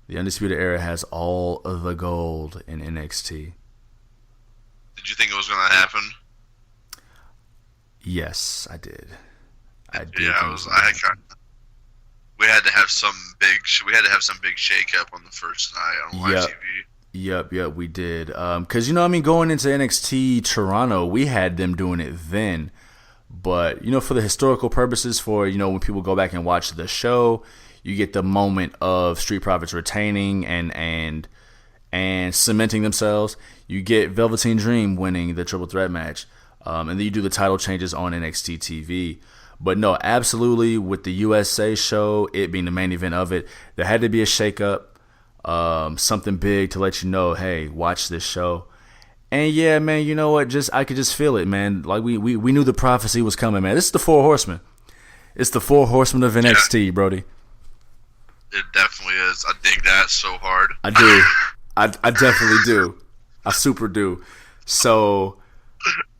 The Undisputed Era has all of the gold in NXT. Did you think it was going to happen? Yes, I did. Yeah, we had to have some big shakeup on the first night on live TV. Yep, we did. Because, going into NXT Toronto, we had them doing it then. But, for the historical purposes, for, when people go back and watch the show, you get the moment of Street Profits retaining and cementing themselves. You get Velveteen Dream winning the Triple Threat match. And then you do the title changes on NXT TV. But no, absolutely, with the USA show, it being the main event of it, there had to be a shakeup. Something big to let you know, hey, watch this show. And yeah, man, you know what? I could just feel it, man. Like we knew the prophecy was coming, man. This is the 4 Horsemen. It's the 4 Horsemen of NXT, Brody. It definitely is. I dig that so hard. I do. I definitely do. I super do. So,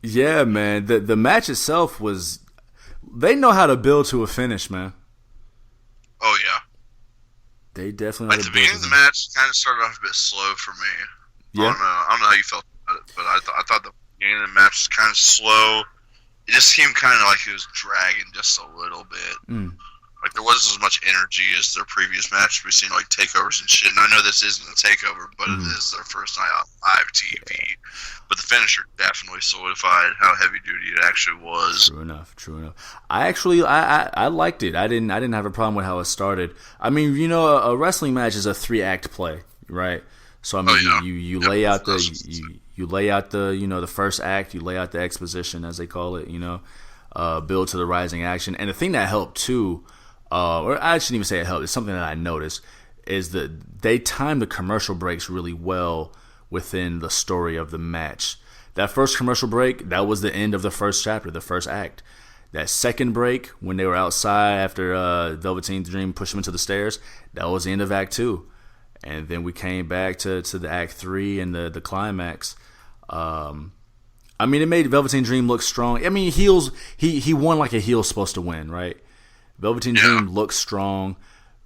yeah, man. The match itself was. They know how to build to a finish, man. Oh yeah. They definitely. At the beginning of the match, kind of started off a bit slow for me. Yeah. I don't know how you felt about it, but I thought the beginning of the match was kind of slow. It just seemed kind of like it was dragging just a little bit. Like there wasn't as much energy as their previous matches we've seen, like takeovers and shit. And I know this isn't a takeover, but it is their first night on live TV. But the finisher definitely solidified how heavy duty it actually was. True enough. I liked it. I didn't have a problem with how it started. I mean, a wrestling match is a 3-act play, right? So I mean, you lay out you lay out the first act, you lay out the exposition as they call it, build to the rising action. And the thing that helped too, or I shouldn't even say it helped, it's something that I noticed, is that they timed the commercial breaks really well within the story of the match. That first commercial break, that was the end of the first chapter, the first act. That second break, when they were outside after Velveteen Dream pushed them into the stairs, that was the end of Act 2. And then we came back to the Act 3 and the climax. I mean, it made Velveteen Dream look strong. I mean, heels, he won like a heel's supposed to win, right? Velveteen Dream looks strong.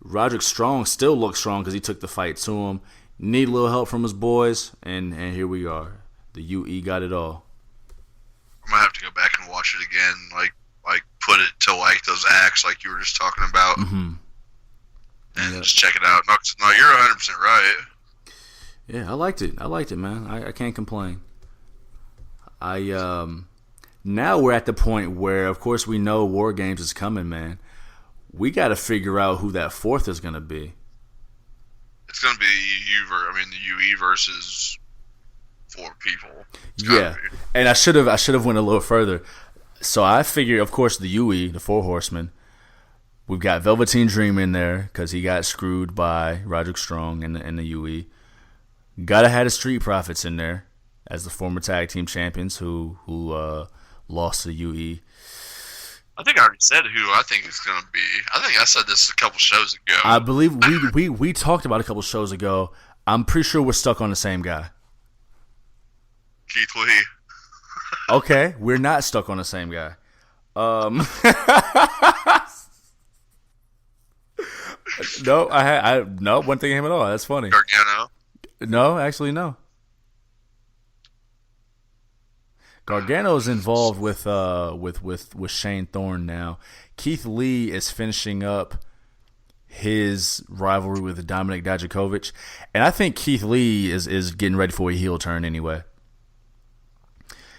Roderick Strong still looks strong because he took the fight to him. Need a little help from his boys, and here we are. The UE got it all. I'm gonna have to go back and watch it again, like put it to like those acts like you were just talking about, and just check it out. No, you're 100% right. Yeah, I liked it, man. I can't complain. Now we're at the point where, of course, we know War Games is coming, man. We got to figure out who that fourth is going to be. It's going to be the UE versus 4 people. Yeah, and I should have went a little further. So I figured, of course, the UE, the 4 Horsemen. We've got Velveteen Dream in there because he got screwed by Roderick Strong and the UE. Gotta have the Street Profits in there as the former tag team champions who lost to UE. I think I already said who I think it's going to be. I think I said this a couple shows ago. I believe we talked about a couple shows ago. I'm pretty sure we're stuck on the same guy. Keith Lee. Okay, we're not stuck on the same guy. No, I wasn't thinking him at all. That's funny. Gargano. No, actually, no. Gargano's involved with Shane Thorne now. Keith Lee is finishing up his rivalry with Dominic Dijakovic, and I think Keith Lee is getting ready for a heel turn anyway.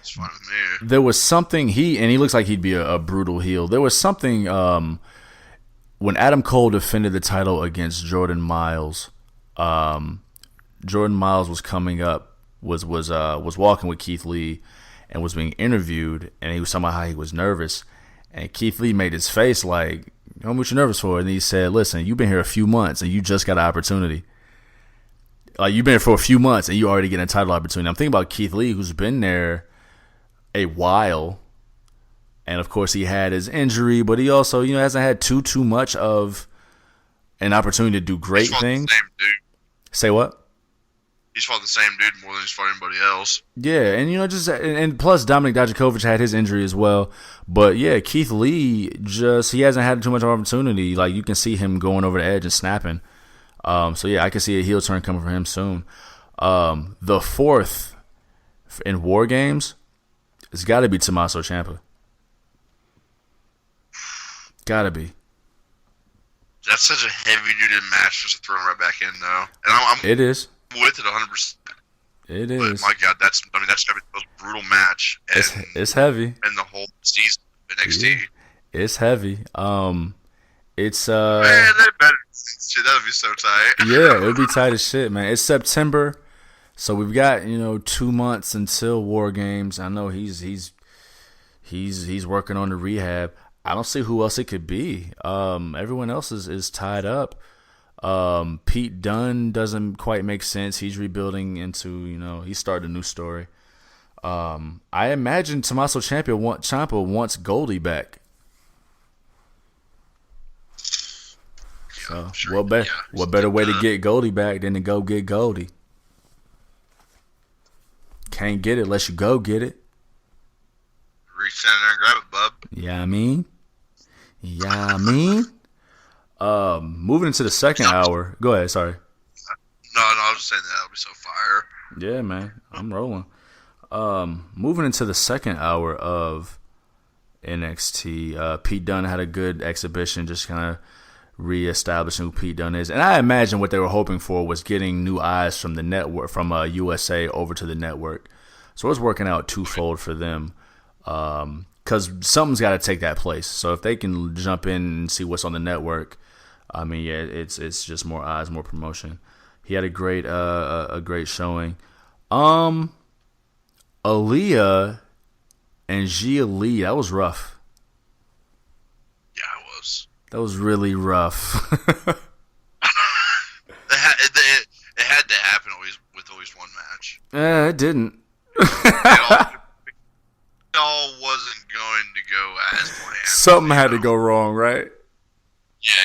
It's fine with me. There was something he looks like he'd be a brutal heel. There was something when Adam Cole defended the title against Jordan Miles. Jordan Miles was coming up, was walking with Keith Lee, and was being interviewed, and he was talking about how he was nervous, and Keith Lee made his face like, "What you nervous for?" And he said, "Listen, you've been here a few months, and you just got an opportunity. Like, you've been here for a few months, and you already get a title opportunity." I'm thinking about Keith Lee, who's been there a while, and of course he had his injury, but he also hasn't had too much of an opportunity to do great things. Say what? He's fought the same dude more than he's fought anybody else. Yeah, and and plus Dominic Dijakovic had his injury as well. But yeah, Keith Lee he hasn't had too much opportunity. Like, you can see him going over the edge and snapping. So yeah, I can see a heel turn coming for him soon. The fourth in War Games, it's got to be Tommaso Ciampa. Gotta be. That's such a heavy-duty match just to throw him right back in, though. And it is. With it 100%. It is. But my God, that's gonna be the most brutal match. It's heavy. In the whole season of NXT. Yeah. It's heavy. It's Man, they better. Shit, that would be so tight. Yeah, it would be tight as shit, man. It's September, so we've got 2 months until War Games. I know he's working on the rehab. I don't see who else it could be. Everyone else is tied up. Pete Dunne doesn't quite make sense. He's rebuilding into, he's starting a new story. I imagine Tommaso Ciampa wants Goldie back. So sure, what better way to get Goldie back than to go get Goldie? Can't get it unless you go get it. Reach down there and grab it, bub. Yeah, I mean. Moving into the second hour. Go ahead, sorry. No, I was just saying that would be so fire. Yeah, man. I'm rolling. Moving into the second hour of NXT, Pete Dunne had a good exhibition, just kind of reestablishing who Pete Dunne is. And I imagine what they were hoping for was getting new eyes from the network, from USA over to the network. So it was working out twofold for them. Because something's got to take that place. So if they can jump in and see what's on the network, I mean, yeah, it's just more eyes, more promotion. He had a great showing. Aaliyah and Gia Lee, that was rough. Yeah, it was. That was really rough. It had to happen with at least one match. It didn't. It all wasn't going to go as planned. Something had to go wrong, right? Yeah,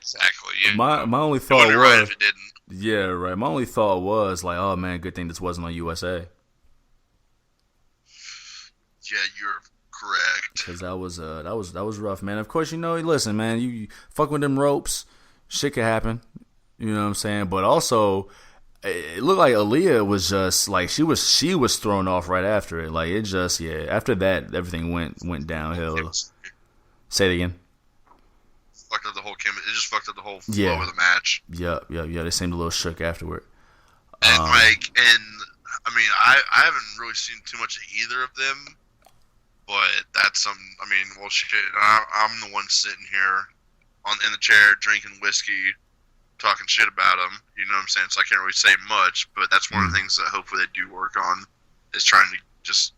exactly. Yeah. My only thought was, right if it didn't. Yeah, right. My only thought was like, oh man, good thing this wasn't on USA. Yeah, you're correct. Because that was rough, man. Of course, listen, man, you fuck with them ropes, shit could happen. You know what I'm saying? But also, it looked like Aaliyah was just like she was thrown off right after it. Like, it just after that everything went downhill. Say it again. Fucked up the whole it just fucked up the whole flow of the match. Yeah. They seemed a little shook afterward. And I mean, I haven't really seen too much of either of them, but that's shit. I'm the one sitting here in the chair drinking whiskey, talking shit about them, you know what I'm saying? So I can't really say much, but that's one of the things that hopefully they do work on, is trying to just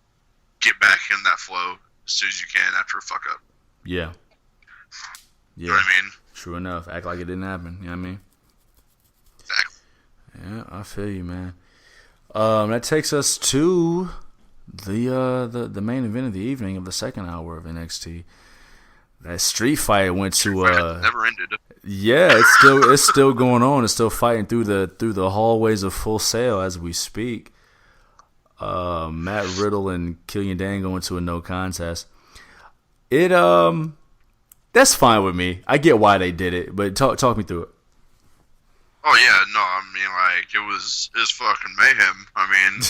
get back in that flow as soon as you can after a fuck up. Yeah. You know what I mean? True enough. Act like it didn't happen. You know what I mean? Exactly. Yeah, I feel you, man. That takes us to the main event of the evening of the second hour of NXT. That street fight went to never ended. Yeah, it's still going on. It's still fighting through the hallways of Full Sail as we speak. Matt Riddle and Killian Dane going to a no contest. That's fine with me. I get why they did it, but talk me through it. Oh yeah, no, I mean, like, it was fucking mayhem. I mean,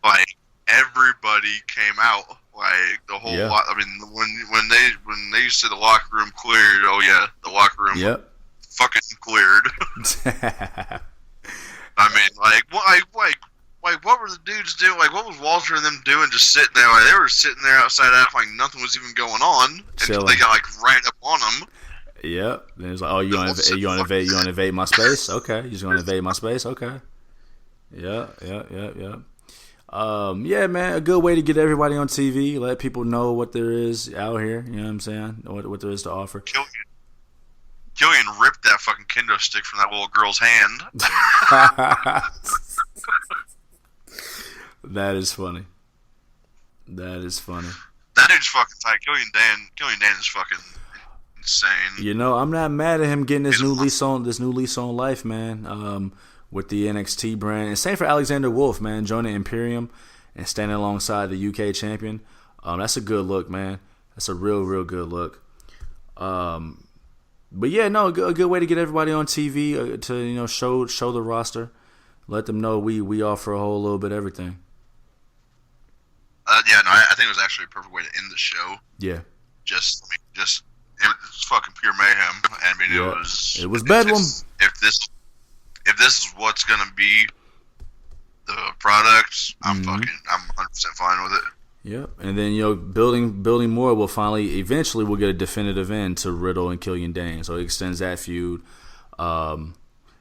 like, everybody came out. Like the whole lot. I mean, when they used to say the locker room cleared. Oh yeah, the locker room. Yep. Fucking cleared. I mean, like what were the dudes doing? Like, what was Walter and them doing? Just sitting there. Like, they were sitting there outside, acting like nothing was even going on, until they got like ran up on them. Yep. Then it's like, oh, you want to invade my space? Okay, you just want to invade my space? Okay. Yeah. Yeah, man, a good way to get everybody on TV, let people know what there is out here. You know what I'm saying? What there is to offer. Killian ripped that fucking kendo stick from that little girl's hand. That is funny. That dude's fucking tight. Killian Dan is fucking insane. You know, I'm not mad at him getting this new lease on life, man. With the NXT brand, and same for Alexander Wolf, man, joining Imperium and standing alongside the UK champion. That's a good look, man. That's a real good look. But yeah, no, a good way to get everybody on TV to show the roster, let them know we offer a whole little bit of everything. I think it was actually a perfect way to end the show. Yeah. It was fucking pure mayhem. I mean, it was bedlam. If this is what's gonna be the product, I'm 100% fine with it. Yep, and then building more will eventually we'll get a definitive end to Riddle and Killian Dane, so it extends that feud.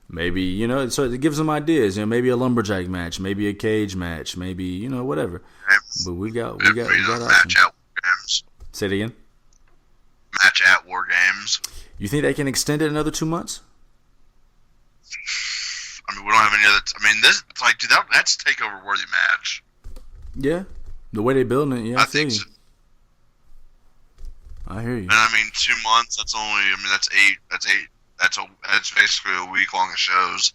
Maybe so it gives them ideas. Maybe a lumberjack match, maybe a cage match, maybe whatever. But we got match at War Games. Say it again. Match at War Games. You think they can extend it another 2 months? I mean, we don't have any other. I mean, this dude, that's takeover worthy match. Yeah, the way they building it. Yeah, I think so. I hear you. And I mean, 2 months. That's only. I mean, that's eight. That's basically a week long of shows.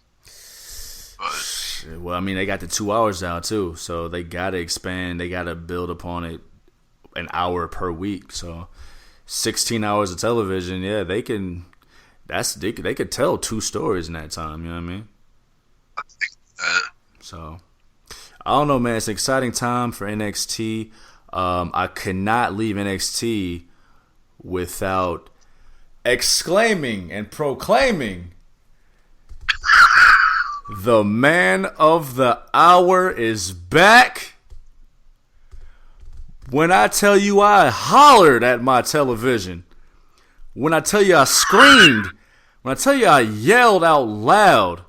But well, I mean, they got the 2 hours now too, so they gotta expand. They gotta build upon it an hour per week. So 16 hours of television. Yeah, they can. They could tell 2 stories in that time. You know what I mean? I think that. So I don't know, man. It's an exciting time for NXT. I could not leave NXT without exclaiming and proclaiming the man of the hour is back. When I tell you I hollered at my television, when I tell you I screamed, when I tell you I yelled out loud,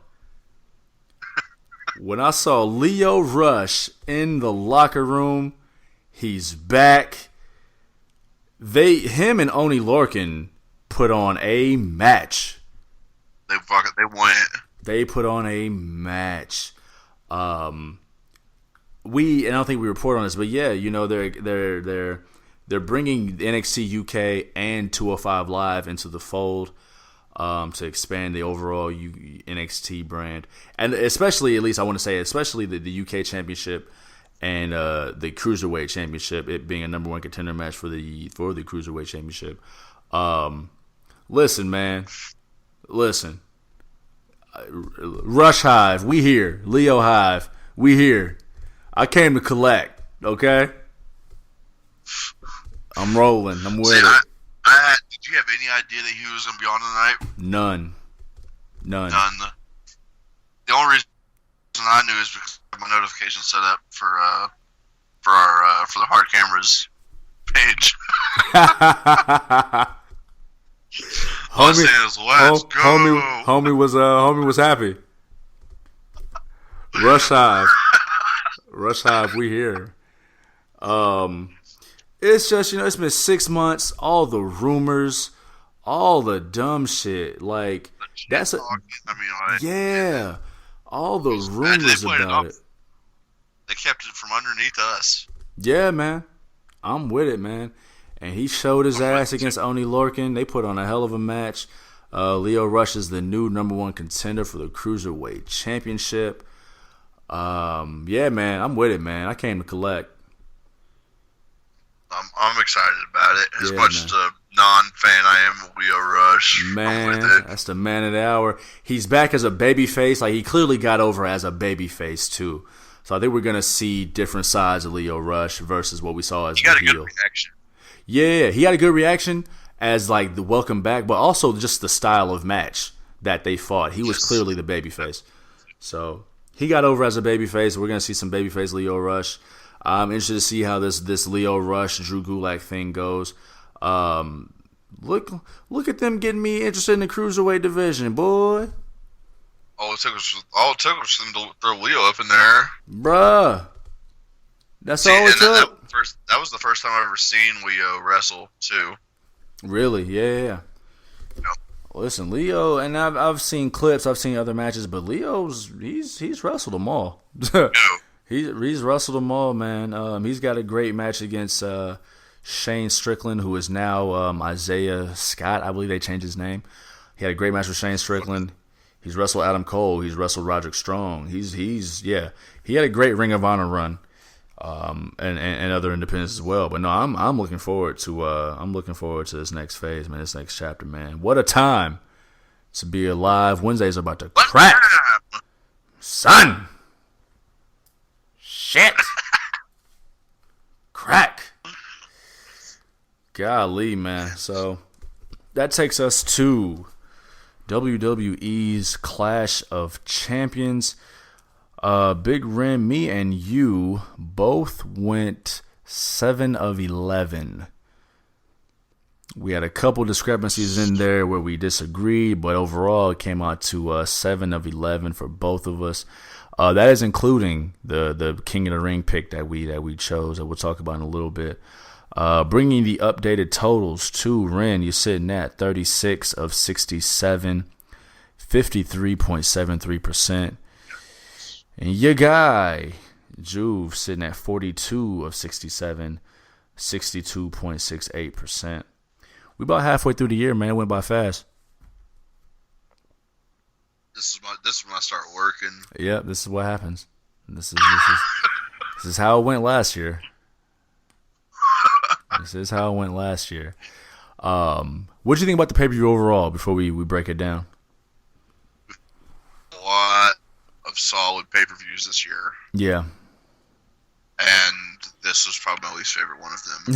when I saw Lio Rush in the locker room, he's back. Him and Oni Lorcan put on a match. They won it. They put on a match. I don't think we report on this, but yeah, they're bringing NXT UK and 205 Live into the fold to expand the overall NXT brand, and especially, at least I want to say, especially the UK Championship and the Cruiserweight Championship, it being a number 1 contender match for the Cruiserweight Championship. Listen, man, listen. Rush Hive, we here. Leo Hive, we here. I came to collect, okay? I'm rolling. I'm with it. Did you have any idea that he was going to be on tonight? None. The only reason I knew is because I had my notification set up for the hard cameras page. Homie was happy. Rush Hive, we here. It's just, it's been 6 months, all the rumors, all the dumb shit. Like, that's a, yeah, all the rumors about it. They kept it from underneath us. Yeah, man. I'm with it, man. And he showed his ass against Oni Lorcan. They put on a hell of a match. Lio Rush is the new number 1 contender for the Cruiserweight Championship. Yeah, man. I'm with it, man. I came to collect. I'm excited about it. As much as a non-fan I am of Lio Rush. Man, that's the man of the hour. He's back as a babyface. Like, he clearly got over as a babyface, too. So I think we're gonna see different sides of Lio Rush versus what we saw as he got the a good heel. reaction. Yeah, he had a good reaction as like the welcome back, but also just the style of match that they fought. He was clearly the babyface. So he got over as a babyface. We're gonna see some babyface Lio Rush. I'm interested to see how this Lio Rush Drew Gulak thing goes. Look at them getting me interested in the cruiserweight division, boy. All it took was for them to throw Leo up in there. Bruh. That's all it took. That was the first time I've ever seen Leo wrestle, too. Really? Yeah. Yep. Listen, Leo, and I've seen clips, I've seen other matches, but he's wrestled them all. He's wrestled them all, man. He's got a great match against Shane Strickland, who is now Isaiah Scott. I believe they changed his name. He had a great match with Shane Strickland. He's wrestled Adam Cole. He's wrestled Roderick Strong. He had a great Ring of Honor run, and other independents as well. But no, I'm looking forward to this next phase, man. This next chapter, man. What a time to be alive. Wednesdays are about to crack, son. Shit, crack. Golly, man. So that takes us to WWE's Clash of Champions. Big Ren, me and you both went 7 of 11. We had a couple discrepancies in there where we disagreed, but overall it came out to 7 of 11 for both of us. That is including the King of the Ring pick that we chose that we'll talk about in a little bit. Bringing the updated totals to Ren, you're sitting at 36 of 67, 53.73%. And your guy, Juve, sitting at 42 of 67, 62.68%. We about halfway through the year, man. It went by fast. This is when I start working. Yeah, this is what happens. This is how it went last year. This is how it went last year. What do you think about the pay-per-view overall before we break it down? A lot of solid pay-per-views this year. Yeah. And this was probably my least favorite one of them.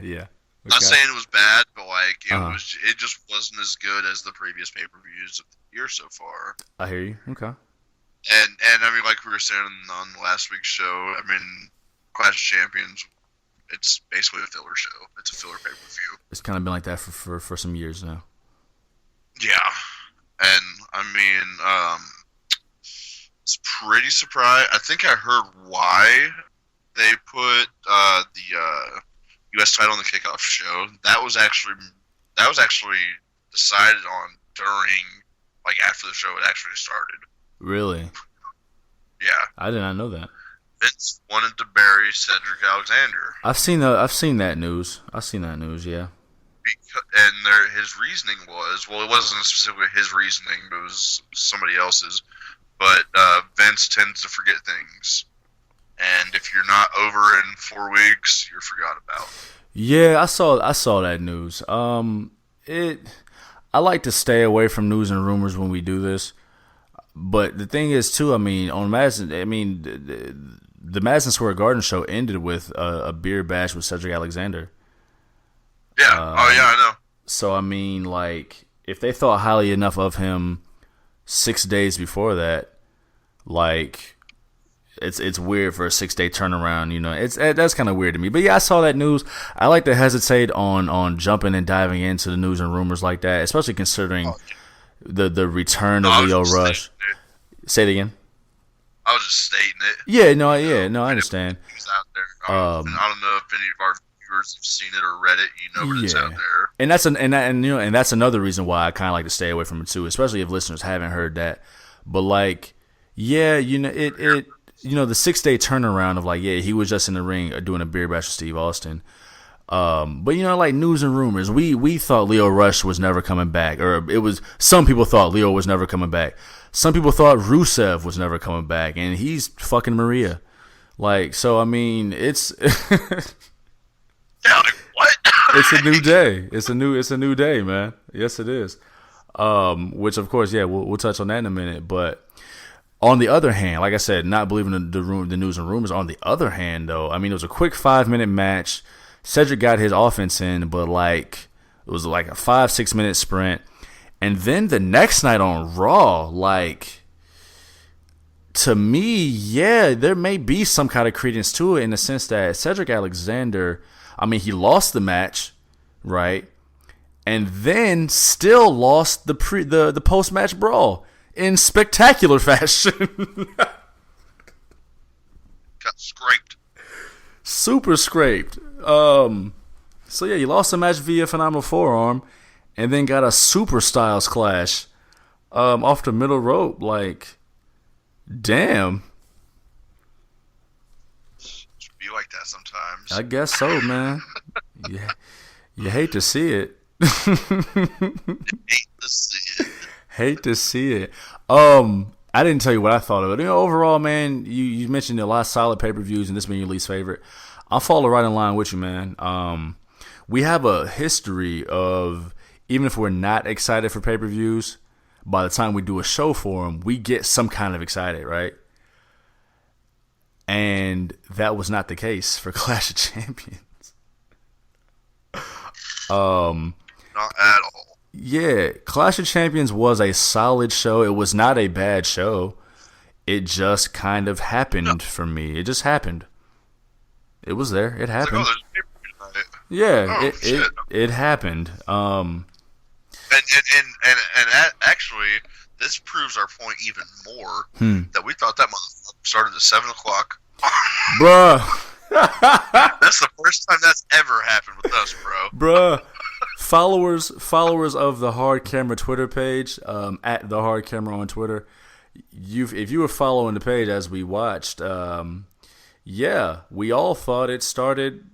Yeah. Okay. Not saying it was bad, but like it just wasn't as good as the previous pay-per-views of the year so far. I hear you. Okay. And I mean, like we were saying on last week's show, I mean, Clash of Champions, it's basically a filler show. It's a filler pay-per-view. It's kind of been like that for some years now. Yeah. And I mean, it's pretty surprised. I think I heard why they put the U.S. title on the kickoff show. That was actually decided on during, like, after the show had actually started. Really? Yeah. I did not know that. Vince wanted to bury Cedric Alexander. I've seen that news. Yeah. His reasoning was, well, it wasn't specifically his reasoning, but it was somebody else's. But Vince tends to forget things. And if you're not over in 4 weeks, you're forgot about. Yeah, I saw that news. I like to stay away from news and rumors when we do this. But the thing is, too, I mean, on Madison, the Madison Square Garden show ended with a beer bash with Cedric Alexander. Yeah. I know. So, I mean, like, if they thought highly enough of him 6 days before that, like, it's weird for a 6-day turnaround, you know. That's kind of weird to me. But yeah, I saw that news. I like to hesitate on jumping and diving into the news and rumors like that, especially considering the return of Lio Rush. Say it again. I was just stating it. Yeah, no, I understand. It's out there. I don't know if any of our viewers have seen it or read it. You know, but it's out there. And that's another reason why I kind of like to stay away from it too, especially if listeners haven't heard that. But like, yeah, you know, it the 6-day turnaround of like, yeah, he was just in the ring doing a beer bash with Steve Austin. But you know, like news and rumors, we thought Lio Rush was never coming back, or some people thought Lio was never coming back. Some people thought Rusev was never coming back, and he's fucking Maria. Like, so I mean, it's what? It's a new day. It's a new day, man. Yes, it is. Which of course, yeah, we'll touch on that in a minute. But On the other hand, like I said, not believing the news and rumors. On the other hand, though, I mean, it was a quick 5-minute match. Cedric got his offense in, but like it was like a 5-6 minute sprint. And then the next night on Raw, like, to me, yeah, there may be some kind of credence to it in the sense that Cedric Alexander, I mean, he lost the match, right? And then still lost the post-match brawl in spectacular fashion. Got scraped. Super scraped. So yeah, he lost the match via phenomenal forearm, and then got a super styles clash off the middle rope. Like, damn. It should be like that sometimes. I guess so, man. Yeah, you hate to see it. Hate to see it. Hate to see it. I didn't tell you what I thought of it. You know, overall, man, you mentioned a lot of solid pay-per-views, and this being your least favorite. I'll follow right in line with you, man. We have a history of, even if we're not excited for pay-per-views, by the time we do a show for them, we get some kind of excited, right? And that was not the case for Clash of Champions. Not at all. Yeah, Clash of Champions was a solid show. It was not a bad show. It just kind of happened for me. It just happened. It was there. It happened. Like, oh, there's a pay-per-view tonight. Yeah, it happened. And actually, this proves our point even more that we thought that motherfucker started at 7 o'clock. Bruh. That's the first time that's ever happened with us, bro. Bruh. Followers of the Hard Camera Twitter page, at the Hard Camera on Twitter, if you were following the page as we watched, yeah, we all thought it started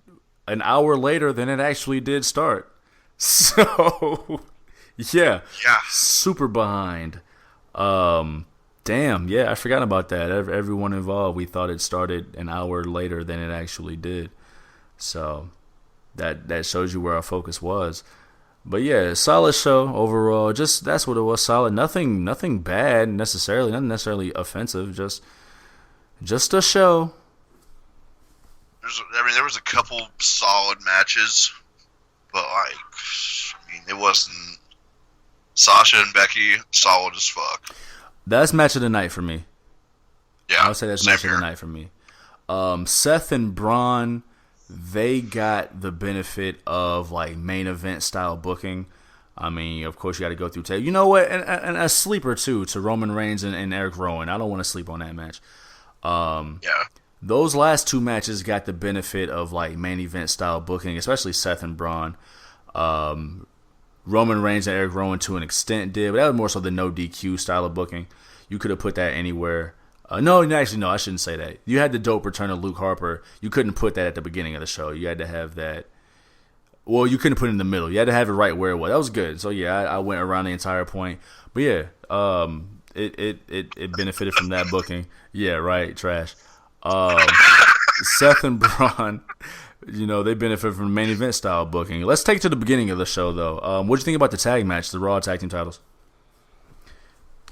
an hour later than it actually did start. So, yeah, super behind. Damn, yeah, I forgot about that. Everyone involved, we thought it started an hour later than it actually did. So that shows you where our focus was. But yeah, solid show overall. Just that's what it was. Solid. Nothing bad necessarily. Nothing necessarily offensive. Just a show. There was a couple solid matches, but it wasn't. Sasha and Becky, solid as fuck. That's match of the night for me. Yeah, I would say that's match of the night for me. Seth and Braun, they got the benefit of like main event style booking. I mean, of course, you got to go through tape. You know what? And a sleeper too to Roman Reigns and Eric Rowan. I don't want to sleep on that match. Yeah. Those last two matches got the benefit of like main event style booking, especially Seth and Braun. Roman Reigns and Eric Rowan to an extent did, but that was more so the no DQ style of booking. You could have put that anywhere. No, I shouldn't say that. You had the dope return of Luke Harper. You couldn't put that at the beginning of the show. You had to have that. Well, you couldn't put it in the middle. You had to have it right where it was. That was good. So yeah, I went around the entire point. But yeah, it benefited from that booking. Yeah, right. Trash. Seth and Braun, they benefit from main event style booking. Let's take it to the beginning of the show though. What did you think about the tag match, the Raw tag team titles?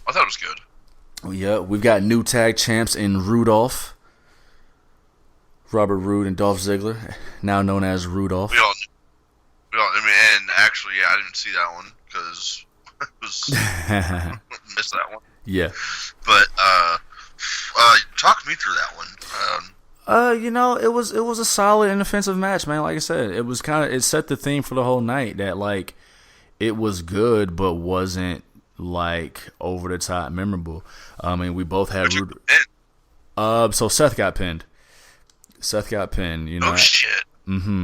I thought it was good. Yeah, we've got new tag champs in Rudolph, Robert Roode and Dolph Ziggler, now known as Rudolph. And actually, yeah, I didn't see that one because I missed that one. Yeah, but talk me through that one. It was a solid inoffensive match, man. Like I said, it set the theme for the whole night that like it was good, but wasn't like over the top memorable. I mean, we both had so Seth got pinned. Oh shit.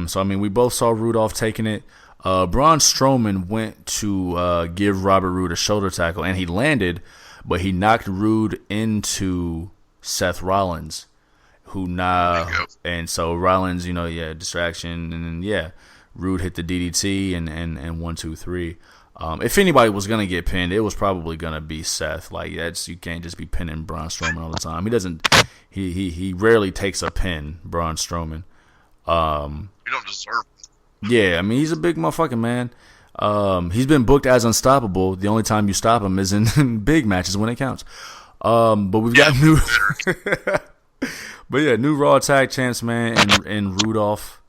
So I mean, we both saw Rudolph taking it. Braun Strowman went to give Robert Roode a shoulder tackle, and he landed, but he knocked Roode into Seth Rollins, and so Rollins, distraction, and then Roode hit the DDT and 1, 2, 3. If anybody was gonna get pinned, it was probably gonna be Seth. Like you can't just be pinning Braun Strowman all the time. He doesn't. He rarely takes a pin, Braun Strowman. You don't deserve it. Yeah, I mean he's a big motherfucking man. He's been booked as unstoppable. The only time you stop him is in big matches when it counts. But we've got new, but yeah, new Raw Tag Champs, man, and Rudolph.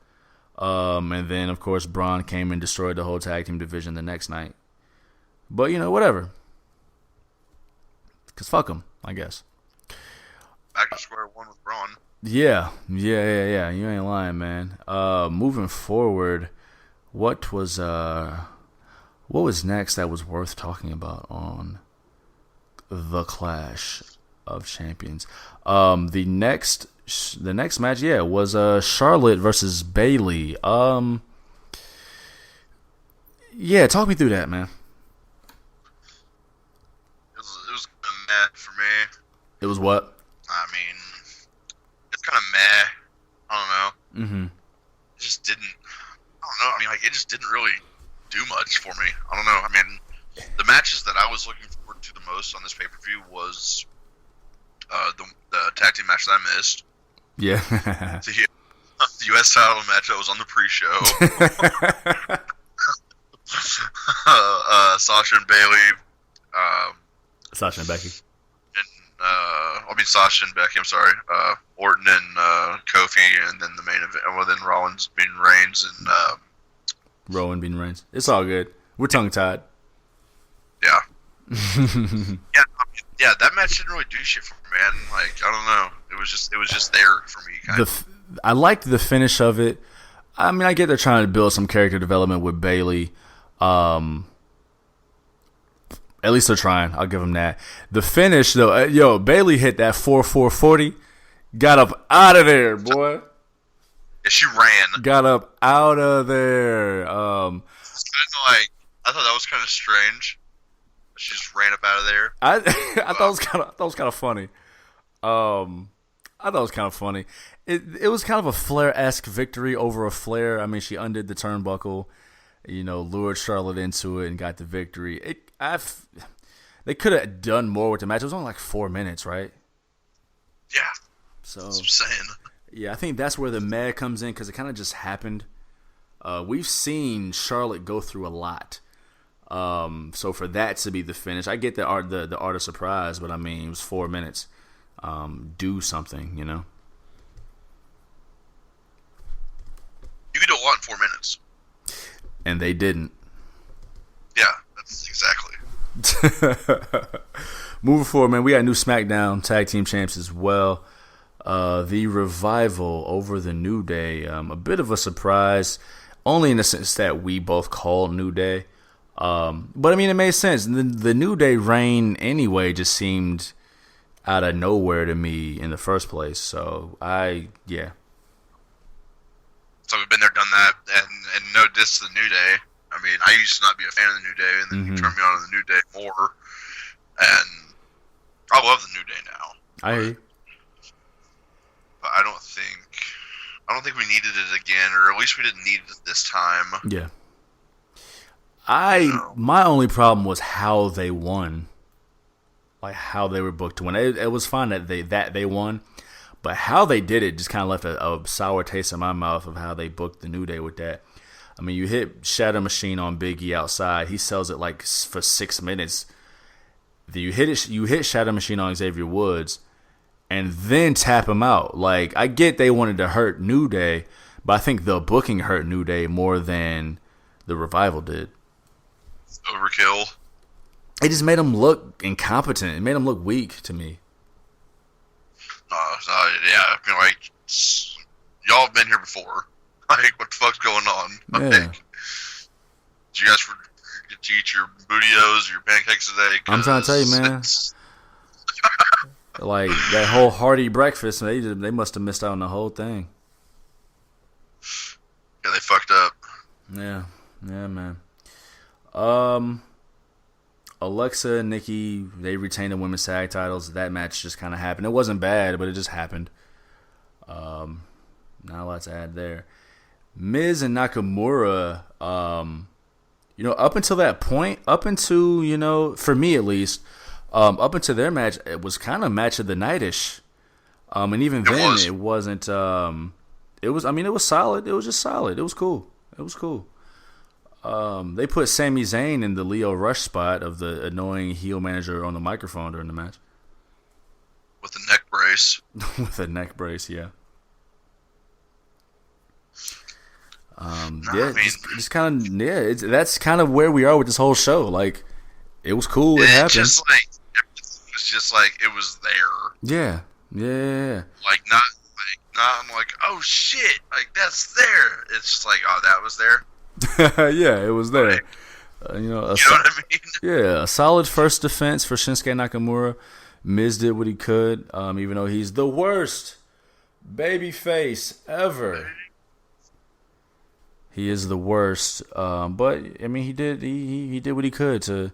And then of course Braun came and destroyed the whole tag team division the next night. But whatever, cause fuck them, I guess. Back to square one with Braun. Yeah. You ain't lying, man. Moving forward, what was next that was worth talking about on the Clash of Champions? The next match, was Charlotte versus Bayley. Yeah, talk me through that, man. It was meh for me. It was what? I mean, it's kind of meh. I don't know. Mm-hmm. It just didn't. I don't know. I mean, like, it just didn't really do much for me. I don't know. I mean, the matches that I was looking forward to the most on this pay-per-view was the tag team match that I missed. Yeah. The U.S. title match that was on the pre-show. Sasha and Bayley. Sasha and Becky. Sasha and Becky, I'm sorry. Orton and Kofi, and then the main event. Well, then Rollins beating Reigns and Rowan beating Reigns. It's all good. We're tongue-tied. Yeah. Yeah, that match didn't really do shit for me, man. Like, I don't know. It was just there for me, kind of. I liked the finish of it. I mean, I get they're trying to build some character development with Bayley. At least they're trying. I'll give them that. The finish, though, Bayley hit that 4-4-40. Got up out of there, boy. Yeah, she ran. Got up out of there. It's kind of like, I thought that was kind of strange. She just ran up out of there. I thought it was kind of funny. I thought it was kind of funny. It was kind of a Flair-esque victory over a Flair. I mean, she undid the turnbuckle, lured Charlotte into it and got the victory. They could have done more with the match. It was only like 4 minutes, right? Yeah. So that's what I'm saying. Yeah, I think that's where the meh comes in because it kind of just happened. We've seen Charlotte go through a lot. So for that to be the finish, I get the art of surprise, but I mean it was 4 minutes. Do something, You could do a lot in 4 minutes. And they didn't. Yeah, that's exactly. Moving forward, man, we got new SmackDown Tag Team Champs as well. The Revival over the New Day. A bit of a surprise, only in the sense that we both called New Day. But I mean, it made sense. The New Day reign anyway just seemed out of nowhere to me in the first place. So yeah. So we've been there, done that, and no diss to the New Day. I mean, I used to not be a fan of the New Day, and then you turned me on to the New Day more, and I love the New Day now. I hear you. But I don't think we needed it again, or at least we didn't need it this time. Yeah. My only problem was how they won, like how they were booked to win. It was fine that they won, but how they did it just kind of left a sour taste in my mouth of how they booked the New Day with that. I mean, you hit Shadow Machine on Big E outside. He sells it like for 6 minutes. You hit Shadow Machine on Xavier Woods, and then tap him out. Like, I get they wanted to hurt New Day, but I think the booking hurt New Day more than the Revival did. Overkill. It just made them look incompetent. It made them look weak to me. Yeah, I mean, like, y'all have been here before. Like, what the fuck's going on? Yeah. Like, did you guys get to eat your burritos or your pancakes today? I'm trying to tell you, man. Like, that whole hearty breakfast, they must have missed out on the whole thing. Yeah, they fucked up. Yeah, man. Alexa and Nikki, they retained the women's tag titles. That match just kind of happened. It wasn't bad, but it just happened. Not a lot to add there. Miz and Nakamura, up until that point, for me at least, up until their match, it was kind of match of the night-ish. And even then, it wasn't, it was solid. It was just solid. It was cool. They put Sami Zayn in the Leo Rush spot of the annoying heel manager on the microphone during the match. with a neck brace. With a neck brace, yeah. Just kind of, that's kind of where we are with this whole show. Like, it was cool. It happened. It's just like it was there. Yeah. Like not I'm like, oh shit, like that's there. It's just like, oh, that was there. Yeah, it was there. You know what I mean? Yeah, a solid first defense for Shinsuke Nakamura. Miz did what he could, even though he's the worst babyface ever. He is the worst, but I mean, he did what he could to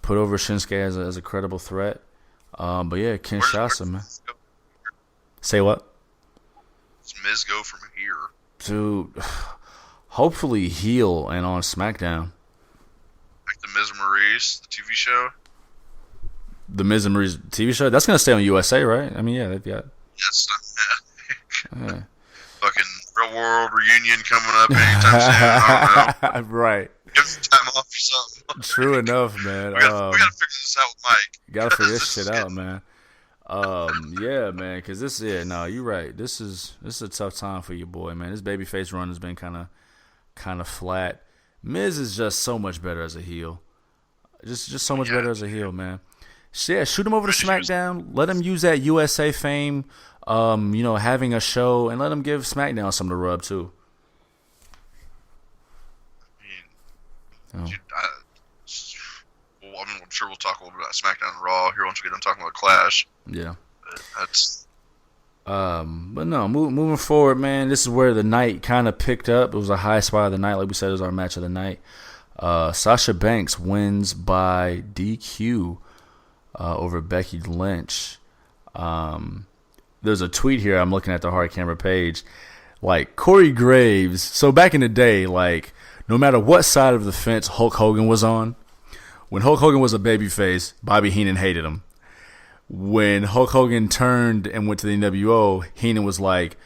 put over Shinsuke as a credible threat. But yeah, Kinshasa, man. Say what? Does Miz go from here? Dude, hopefully heel and on SmackDown. Like the Miz and Maurice, the TV show? The Miz and Maurice TV show? That's going to stay on USA, right? I mean, yeah, they've got... Yes. Yeah. Fucking Real World Reunion coming up anytime soon. I don't know. Right. Give some time off or something. True enough, man. We gotta figure this out with Mike. You gotta figure this shit out, man. Yeah, man, because you're right. This is a tough time for your boy, man. This babyface run has been kind of flat. Miz is just so much better as a heel. Just so much better as a heel, man. Yeah, shoot him over to SmackDown. Let him use that USA fame, having a show, and let him give SmackDown some to rub too. I'm sure we'll talk a little bit about SmackDown and Raw here once we get done talking about Clash. Yeah. That's... But no, moving forward, man, this is where the night kind of picked up. It was a high spot of the night. Like we said, it was our match of the night. Sasha Banks wins by DQ over Becky Lynch. There's a tweet here. I'm looking at the hard camera page. Like, Corey Graves. So back in the day, like, no matter what side of the fence Hulk Hogan was on, when Hulk Hogan was a babyface, Bobby Heenan hated him. When Hulk Hogan turned and went to the NWO, Heenan was like,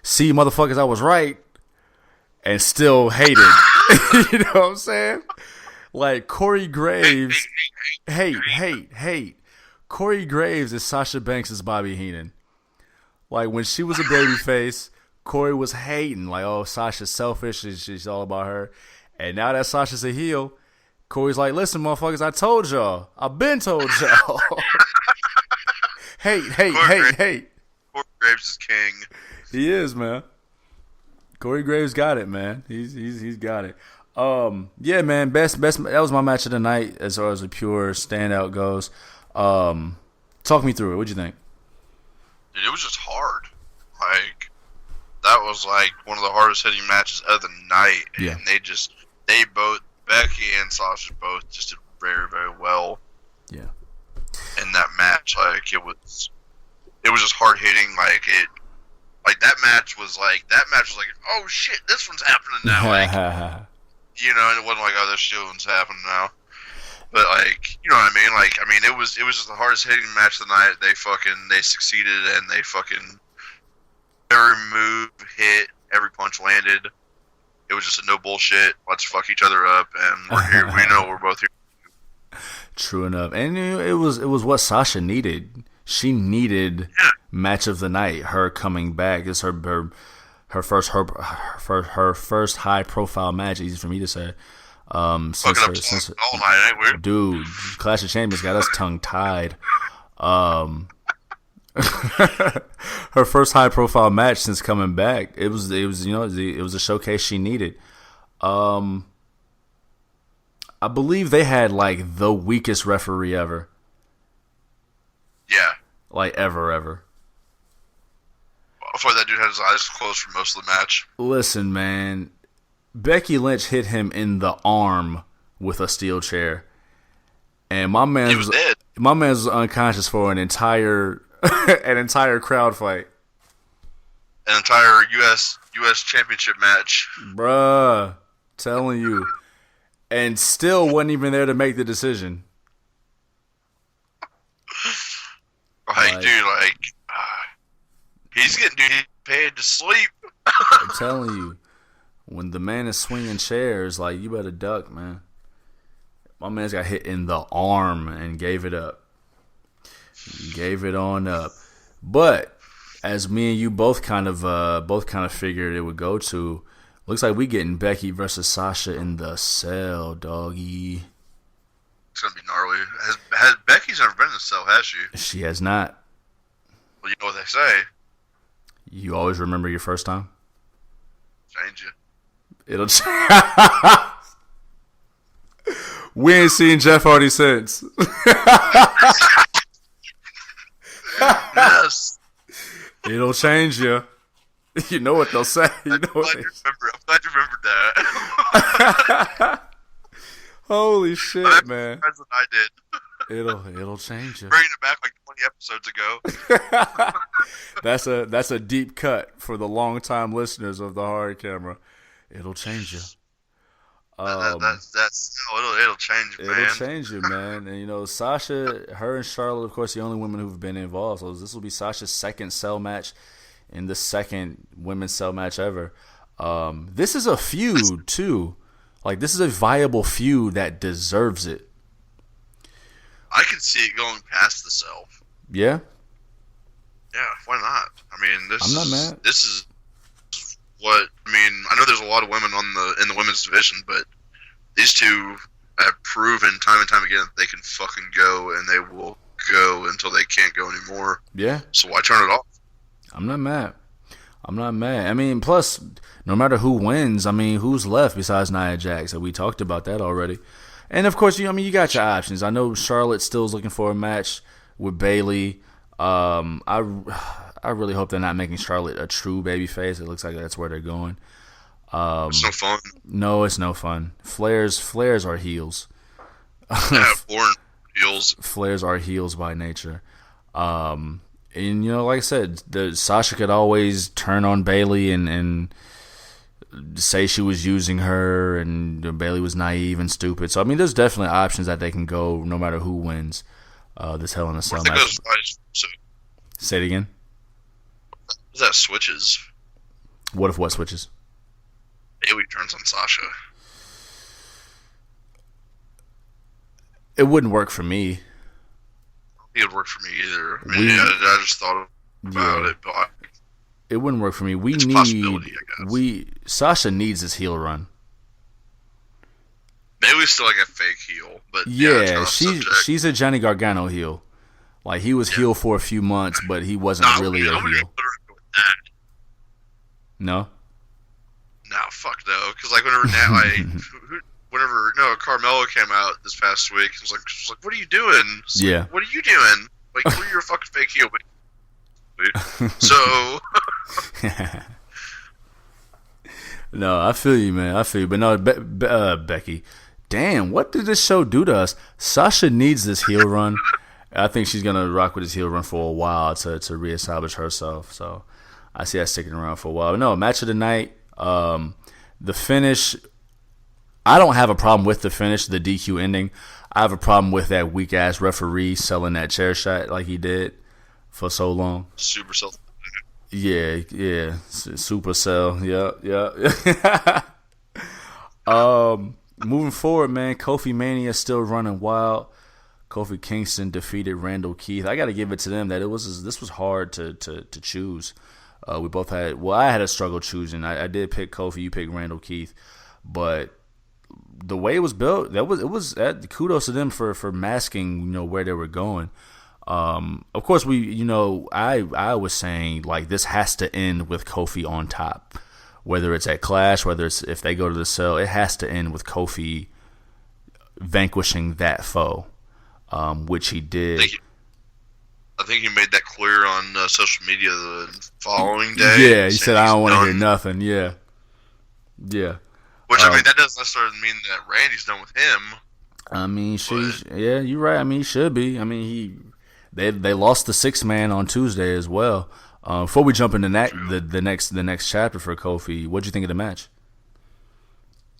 see, motherfuckers, I was right, and still hated. You know what I'm saying? Like, Corey Graves, hate. Corey Graves is Sasha Banks' Bobby Heenan. Like, when she was a babyface, Corey was hating. Like, oh, Sasha's selfish. She's all about her. And now that Sasha's a heel, Corey's like, listen, motherfuckers, I told y'all. I've been told y'all. hate. Corey Graves is king. He is, man. Corey Graves got it, man. He's got it. Yeah, man. Best. That was my match of the night as far as the pure standout goes. Talk me through it. What'd you think? Dude, it was just hard. Like, that was like one of the hardest hitting matches of the night. Yeah. And they both, Becky and Sasha both just did very, very well. Yeah. In that match, like, it was just hard hitting. Like that match was like, oh shit, this one's happening now. Like, and it wasn't like, oh, this one's happening now. But like, you know what I mean? Like, I mean, it was just the hardest hitting match of the night. They succeeded, and they fucking, every move hit, every punch landed. It was just a no bullshit. Let's fuck each other up, and we're here. We know we're both here. True enough, and it was what Sasha needed. She needed match of the night. Her coming back. It's her first high profile match. Easy for me to say. Since all night, ain't weird. Dude, Clash of Champions got us tongue tied. Her first high profile match since coming back. It was a showcase she needed. I believe they had like the weakest referee ever. Yeah. Like ever. I thought that dude had his eyes closed for most of the match. Listen, man. Becky Lynch hit him in the arm with a steel chair. And my man was dead. My man was unconscious for an entire crowd fight. An entire US championship match. Bruh. Telling you. And still wasn't even there to make the decision. He's getting paid to sleep. I'm telling you. When the man is swinging chairs, like, you better duck, man. My man's got hit in the arm and gave it up. Gave it on up. But as me and you both kind of figured it would go to, looks like we getting Becky versus Sasha in the cell, doggy. It's gonna be gnarly. Has Becky's never been in the cell, has she? She has not. Well, you know what they say. You always remember your first time. Change it. It'll. We ain't seen Jeff Hardy since. Yes. It'll change you. You know what they'll say. I'm glad you remembered that. Holy shit, man! That's what I did. It'll change you. Bringing it back like 20 episodes ago. That's a deep cut for the long-time listeners of the Hard Camera. It'll change you. It'll change, man. It'll change you, man. And you know, Sasha, her and Charlotte, of course, the only women who've been involved. So this will be Sasha's second cell match in the second women's cell match ever. This is a feud too. Like, this is a viable feud that deserves it. I can see it going past the cell. Yeah. Yeah, why not? I mean, I'm not mad. This is what I mean. I know there's a lot of women in the women's division, but these two have proven time and time again that they can fucking go, and they will go until they can't go anymore. Yeah. So why turn it off? I'm not mad. I mean, plus, no matter who wins, I mean, who's left besides Nia Jax? So we talked about that already. And of course, you got your options. I know Charlotte still is looking for a match with Bayley. I really hope they're not making Charlotte a true babyface. It looks like that's where they're going. It's no fun. No, it's no fun. Flares are heels. Yeah, born heels. Flares are heels by nature. And you know, like I said, Sasha could always turn on Bayley and say she was using her, and Bayley was naive and stupid. So I mean, there's definitely options that they can go no matter who wins this Hell in a Cell match. Say it again. That switches. What if what switches? Bayley turns on Sasha. It wouldn't work for me. I don't think it would work for me either. I mean, I just thought about it, but it wouldn't work for me. Sasha needs this heel run. Bayley's still like a fake heel, but yeah, she's a Johnny Gargano heel. Like, he was heel for a few months, but he wasn't really a heel. No? No, fuck no. Because like whenever Carmelo came out this past week, I was like, what are you doing? Yeah. Like, what are you doing? Like, you're a fucking fake heel. So. No, I feel you, man. I feel you. But no, Becky, damn, what did this show do to us? Sasha needs this heel run. I think she's going to rock with this heel run for a while to reestablish herself. So I see that sticking around for a while. But no, match of the night. The finish, I don't have a problem with the finish, the DQ ending. I have a problem with that weak-ass referee selling that chair shot like he did for so long. Super Cell. Yeah. Super Cell. Yeah. Moving forward, man, Kofi Mania still running wild. Kofi Kingston defeated Randall Keith. I got to give it to them that this was hard to choose. We both had. Well, I had a struggle choosing. I did pick Kofi. You picked Randall Keith, but the way it was built, it was kudos to them for masking, where they were going. Of course, I was saying like this has to end with Kofi on top, whether it's at Clash, whether it's if they go to the cell, it has to end with Kofi vanquishing that foe, which he did. I think he made that clear on social media the following day. Yeah, he said, I don't want to hear nothing. Yeah. Which, I mean, that doesn't necessarily mean that Randy's done with him. I mean, yeah, you're right. I mean, he should be. I mean, they lost the 6th man on Tuesday as well. Before we jump into the next chapter for Kofi, what'd you think of the match?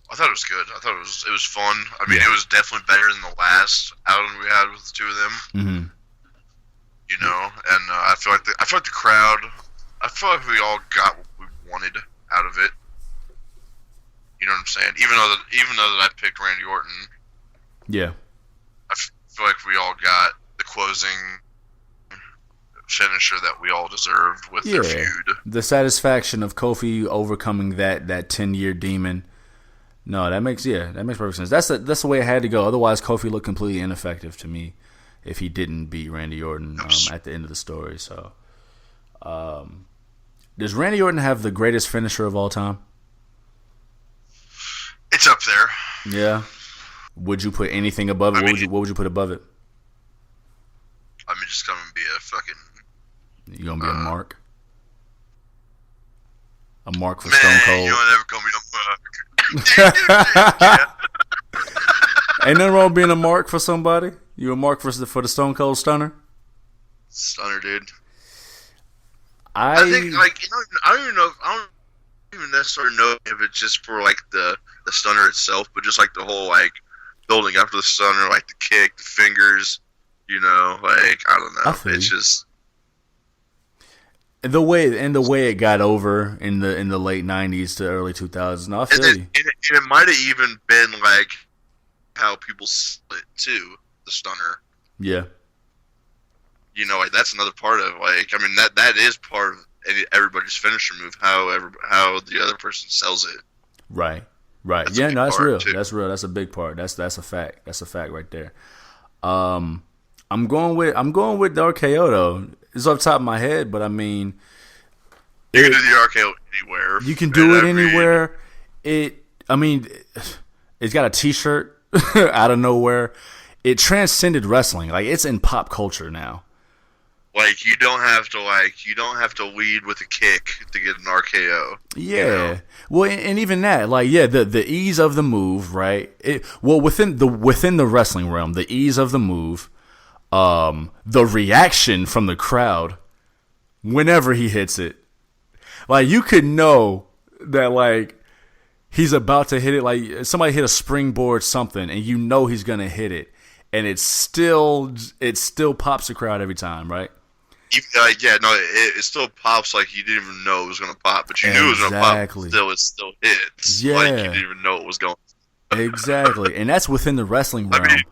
I thought it was good. I thought it was fun. I mean, It was definitely better than the last outing we had with the two of them. Mm-hmm. And I feel like the crowd. I feel like we all got what we wanted out of it. You know what I'm saying? Even though that I picked Randy Orton. Yeah. I feel like we all got the closing finisher that we all deserved with their feud. The satisfaction of Kofi overcoming that 10-year demon. No, that makes perfect sense. That's the way it had to go. Otherwise, Kofi looked completely ineffective to me if he didn't beat Randy Orton at the end of the story. So, does Randy Orton have the greatest finisher of all time? It's up there. Yeah. Would you put anything above it? What would you put above it? I mean, just gonna be a fucking. You gonna be a mark? A mark for man, Stone Cold. You don't ever call me no mark. Ain't nothing wrong with being a mark for somebody. You a mark for the Stone Cold Stunner? Stunner, dude. I think I don't even necessarily know if it's just for like the stunner itself, but just like the whole like building up to the stunner, like the kick, the fingers. You know, like I don't know. It's just the way it got over in the late '90s to early 2000s. No, I feel you. It might have even been like how people split too, the stunner. Yeah. You know, like that's another part of like I mean that is part of everybody's finisher move. How the other person sells it. Right. Yeah, no, that's real. Too. That's real. That's a big part. That's a fact. That's a fact right there. I'm going with the RKO though. It's off the top of my head, but I mean, you can do the RKO anywhere. You can do it anywhere. It's got a T-shirt out of nowhere. It transcended wrestling. Like it's in pop culture now. Like you don't have to lead with a kick to get an RKO. Yeah. You know? Well, and even that, like, yeah, the ease of the move, right? Within the wrestling realm, the ease of the move. The reaction from the crowd whenever he hits it, like you could know that like he's about to hit it, like somebody hit a springboard something and you know he's gonna hit it, and it still pops the crowd every time, right? It still pops like you didn't even know it was gonna pop, but you knew it was gonna pop. It still hits. Yeah, like you didn't even know it was going. Exactly, and that's within the wrestling realm.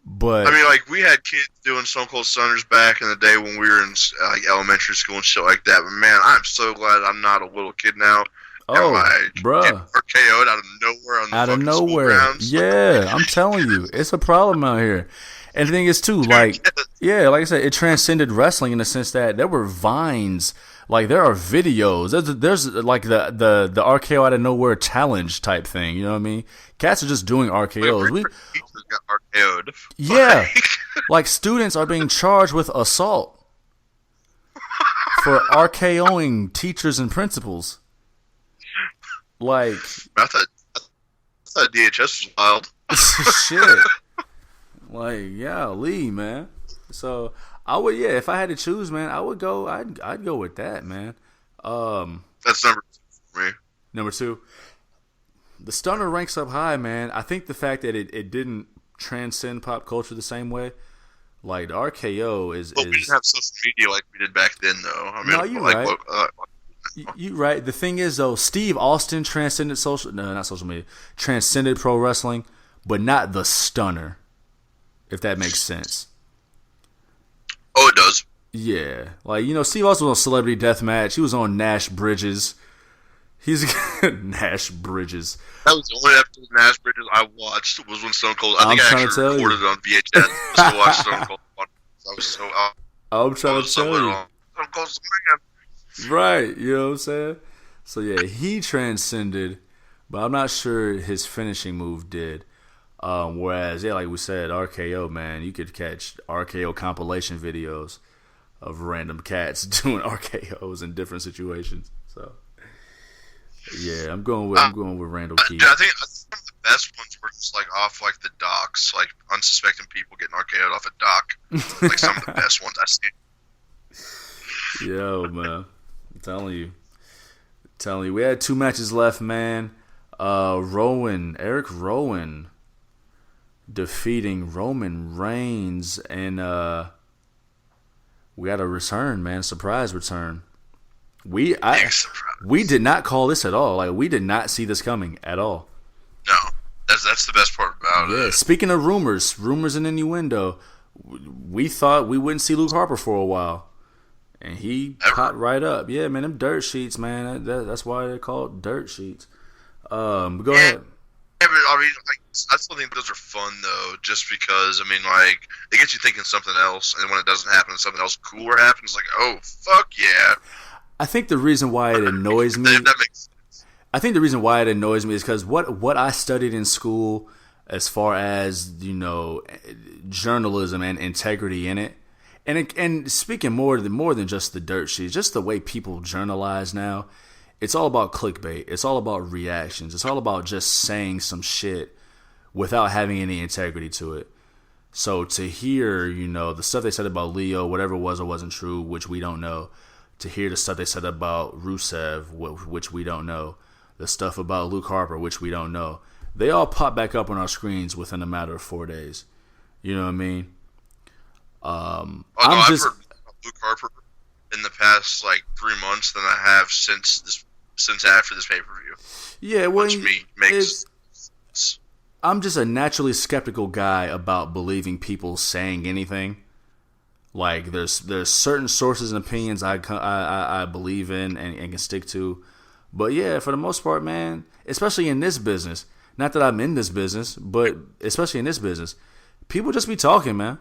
But I mean, like we had kids doing Stone Cold Stunners back in the day when we were in like elementary school and shit like that. But man, I'm so glad I'm not a little kid now. Oh, bruh, RKO'd out of nowhere on the out of nowhere. Grounds. Yeah, I'm telling you, it's a problem out here. And the thing is too, like, yeah, like I said, it transcended wrestling in the sense that there were vines. Like there are videos. There's like the RKO out of nowhere challenge type thing. You know what I mean? Cats are just doing RKOs. We got RKO'd. Yeah, like students are being charged with assault for RKOing teachers and principals. Like I thought DHS was wild. Shit. Like golly, man. So. I would, yeah. If I had to choose, man, I would go. I'd go with that, man. That's number 2 for me. Number 2, the stunner ranks up high, man. I think the fact that it didn't transcend pop culture the same way, like the RKO is. But we didn't have social media like we did back then, though. I mean, no, you're right. You're right. The thing is, though, Steve Austin transcended transcended pro wrestling, but not the stunner. If that makes sense. Oh, it does. Yeah. Like, you know, Steve Austin was on Celebrity Deathmatch. He was on Nash Bridges. He's Nash Bridges. That was the only episode of Nash Bridges I watched was when Stone Cold. I think I actually recorded it on VHS just to watch Stone Cold. I was so out. I'm trying to tell you. Stone Cold's the man. Right. You know what I'm saying? So, yeah, he transcended, but I'm not sure his finishing move did. Whereas, yeah, like we said, RKO, man, you could catch RKO compilation videos of random cats doing RKOs in different situations. So, yeah, I'm going with Randall Keith. I think some of the best ones were just like off like the docks, like unsuspecting people getting RKO'd off a dock. Like some of the best ones I've seen. Yo, man, I'm telling you, we had 2 matches left, man. Eric Rowan defeating Roman Reigns, and we got a return, man, surprise return. We did not call this at all. Like, we did not see this coming at all. No, that's the best part about it. Speaking of rumors and innuendo, we thought we wouldn't see Luke Harper for a while. And he popped right up. Yeah, man, them dirt sheets, man. That's why they're called dirt sheets. But go ahead. Yeah, but I mean, like, I still think those are fun though, just because I mean, like, it gets you thinking something else, and when it doesn't happen, something else cooler happens. Like, oh fuck yeah! I think the reason why it annoys me. If that makes sense. I think the reason why it annoys me is because what I studied in school, as far as journalism and integrity in it, and speaking more than just the dirt sheets, just the way people journalize now. It's all about clickbait. It's all about reactions. It's all about just saying some shit without having any integrity to it. So to hear, the stuff they said about Leo, whatever it was or wasn't true, which we don't know, to hear the stuff they said about Rusev, which we don't know, the stuff about Luke Harper, which we don't know, they all pop back up on our screens within a matter of 4 days. You know what I mean? I've heard about Luke Harper in the past 3 months than I have since after this pay-per-view. Yeah, well, which makes sense. I'm just a naturally skeptical guy about believing people saying anything. Like there's certain sources and opinions I believe in and can stick to, but yeah, for the most part, man, especially in this business. Not that I'm in this business, but especially in this business, people just be talking, man.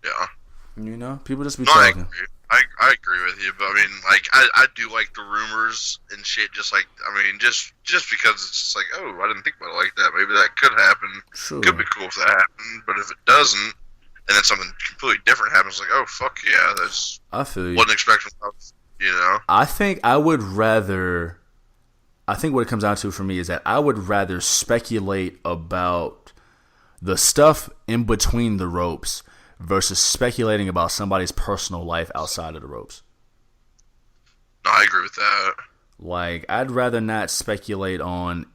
Yeah. People just be talking. I agree with you, but I mean, I do like the rumors and shit. Just because it's just like, oh, I didn't think about it like that. Maybe that could happen. Sure. Could be cool if that happened, but if it doesn't, and then something completely different happens, like, oh fuck yeah, I feel you. Wasn't expecting, I think I would rather. I think what it comes down to for me is that I would rather speculate about the stuff in between the ropes versus speculating about somebody's personal life outside of the ropes. No, I agree with that. I'd rather not speculate on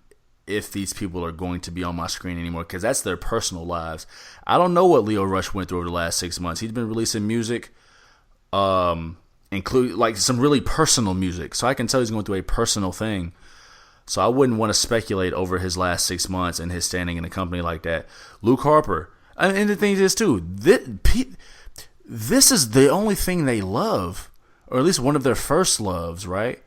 if these people are going to be on my screen anymore, because that's their personal lives. I don't know what Leo Rush went through over the last 6 months. He's been releasing music, include some really personal music, so I can tell he's going through a personal thing. So I wouldn't want to speculate over his last 6 months and his standing in a company like that. Luke Harper. And the thing is, too, this is the only thing they love, or at least one of their first loves, right?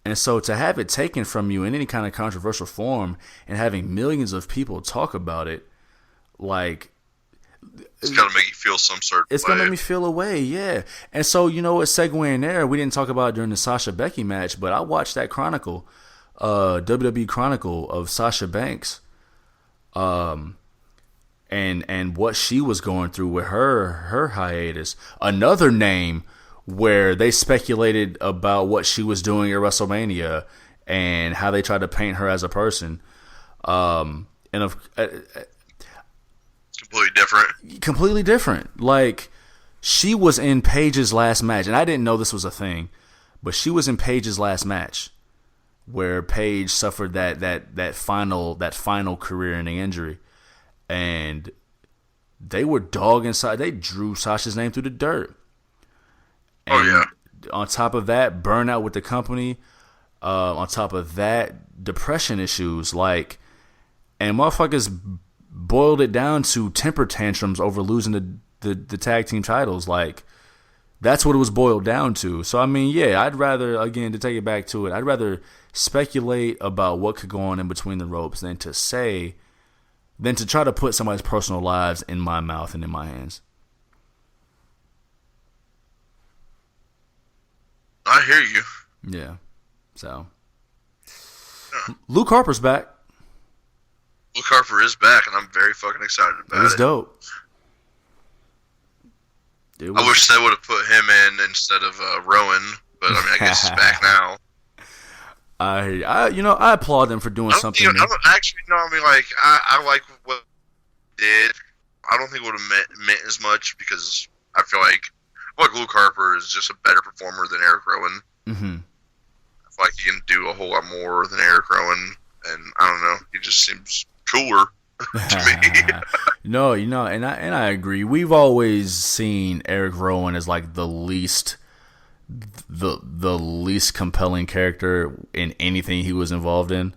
And so to have it taken from you in any kind of controversial form and having millions of people talk about it, it's got to make you feel some certain way. It's going to make me feel a way, yeah. And so, what segueing there, we didn't talk about it during the Sasha Becky match, but I watched that Chronicle, WWE Chronicle of Sasha Banks. And what she was going through with her hiatus. Another name where they speculated about what she was doing at WrestleMania and how they tried to paint her as a person. It's completely different. Completely different. She was in Paige's last match, and I didn't know this was a thing, but she was in Paige's last match where Paige suffered that final career-ending injury. And they were dogging Sasha. They drew Sasha's name through the dirt. And on top of that, burnout with the company. On top of that, depression issues. And motherfuckers boiled it down to temper tantrums over losing the tag team titles. That's what it was boiled down to. So, I mean, yeah, I'd rather, again, to take it back to it, I'd rather speculate about what could go on in between the ropes than to try to put somebody's personal lives in my mouth and in my hands. I hear you. Yeah. So. Yeah. Luke Harper's back. Luke Harper is back, and I'm very fucking excited about it. It was dope. I wish they would have put him in instead of Rowan, but I guess he's back now. I applaud them for doing something. I like what they did. I don't think it would have meant as much because I feel like Luke Harper is just a better performer than Eric Rowan. Mm-hmm. I feel like he can do a whole lot more than Eric Rowan, and I don't know. He just seems cooler to me. No, and I agree. We've always seen Eric Rowan as the least compelling character in anything he was involved in.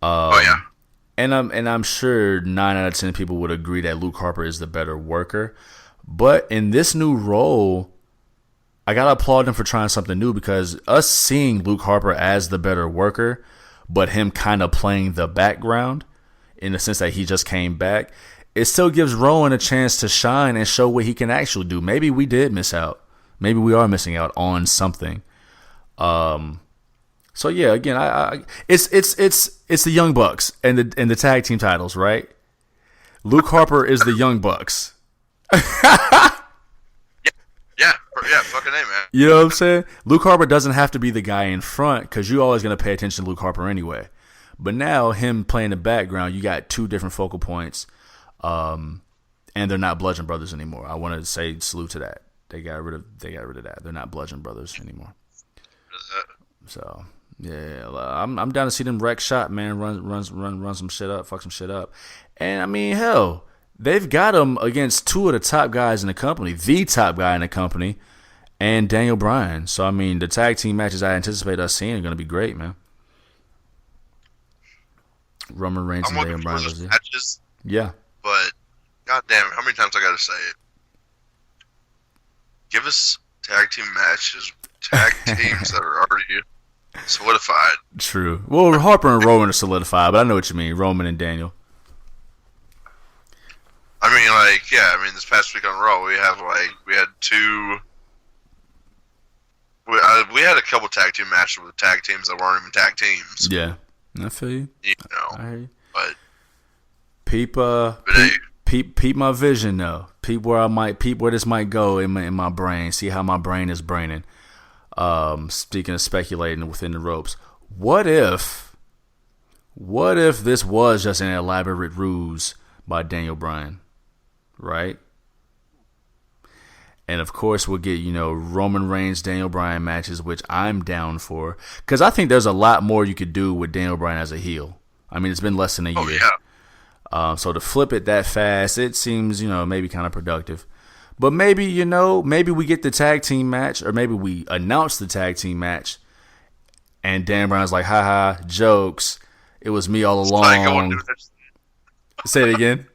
And I'm sure 9 out of 10 people would agree that Luke Harper is the better worker. But in this new role, I gotta applaud him for trying something new, because us seeing Luke Harper as the better worker, but him kind of playing the background in the sense that he just came back, it still gives Rowan a chance to shine and show what he can actually do. Maybe we did miss out. Maybe we are missing out on something. So yeah, again, it's the Young Bucks and the tag team titles, right? Luke Harper is the Young Bucks. Yeah, fucking A, man. You know what I'm saying? Luke Harper doesn't have to be the guy in front, because you're always going to pay attention to Luke Harper anyway. But now, him playing the background, you got two different focal points, and they're not Bludgeon Brothers anymore. I want to say salute to that. They got rid of that. They're not Bludgeon Brothers anymore. So yeah, I'm down to see them wreck shop, man. Run some shit up, fuck some shit up, and I mean, hell. They've got him against two of the top guys in the company, the top guy in the company, and Daniel Bryan. So, I mean, the tag team matches I anticipate us seeing are going to be great, man. Roman Reigns and Daniel Bryan. Matches, yeah. But, goddamn, how many times I got to say it? Give us tag team matches, tag teams that are already solidified. True. Well, Harper and Roman are solidified, but I know what you mean. Roman and Daniel. I mean, this past week on Raw, we had two. We had a couple tag team matches with tag teams that weren't even tag teams. Yeah, I feel you. You know, I hear you. But peep my vision though. Peep where this might go in my brain. See how my brain is braining. Speaking of speculating within the ropes, what if this was just an elaborate ruse by Daniel Bryan? Right? And of course we'll get, Roman Reigns, Daniel Bryan matches, which I'm down for. Because I think there's a lot more you could do with Daniel Bryan as a heel. I mean, it's been less than a year. Yeah. So to flip it that fast, it seems, maybe kind of productive. But maybe, maybe we get the tag team match, or maybe we announce the tag team match, and Daniel Bryan's like, haha, jokes. It was me all along. Say it again.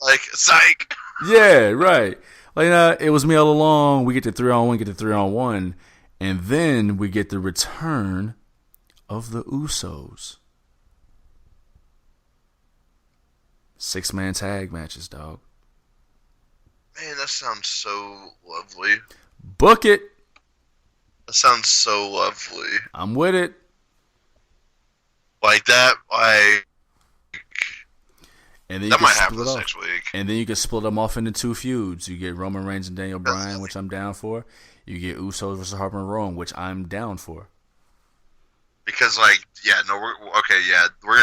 Psych. Yeah, right. It was me all along. We get to 3-on-1, and then we get the return of the Usos. 6-man tag matches, dog. Man, that sounds so lovely. Book it. That sounds so lovely. I'm with it. Like that, And then that might happen this next week. And then you can split them off into two feuds. You get Roman Reigns and Daniel Bryan, which I'm down for. You get Usos versus Harper and Rowan, which I'm down for. Because, we're going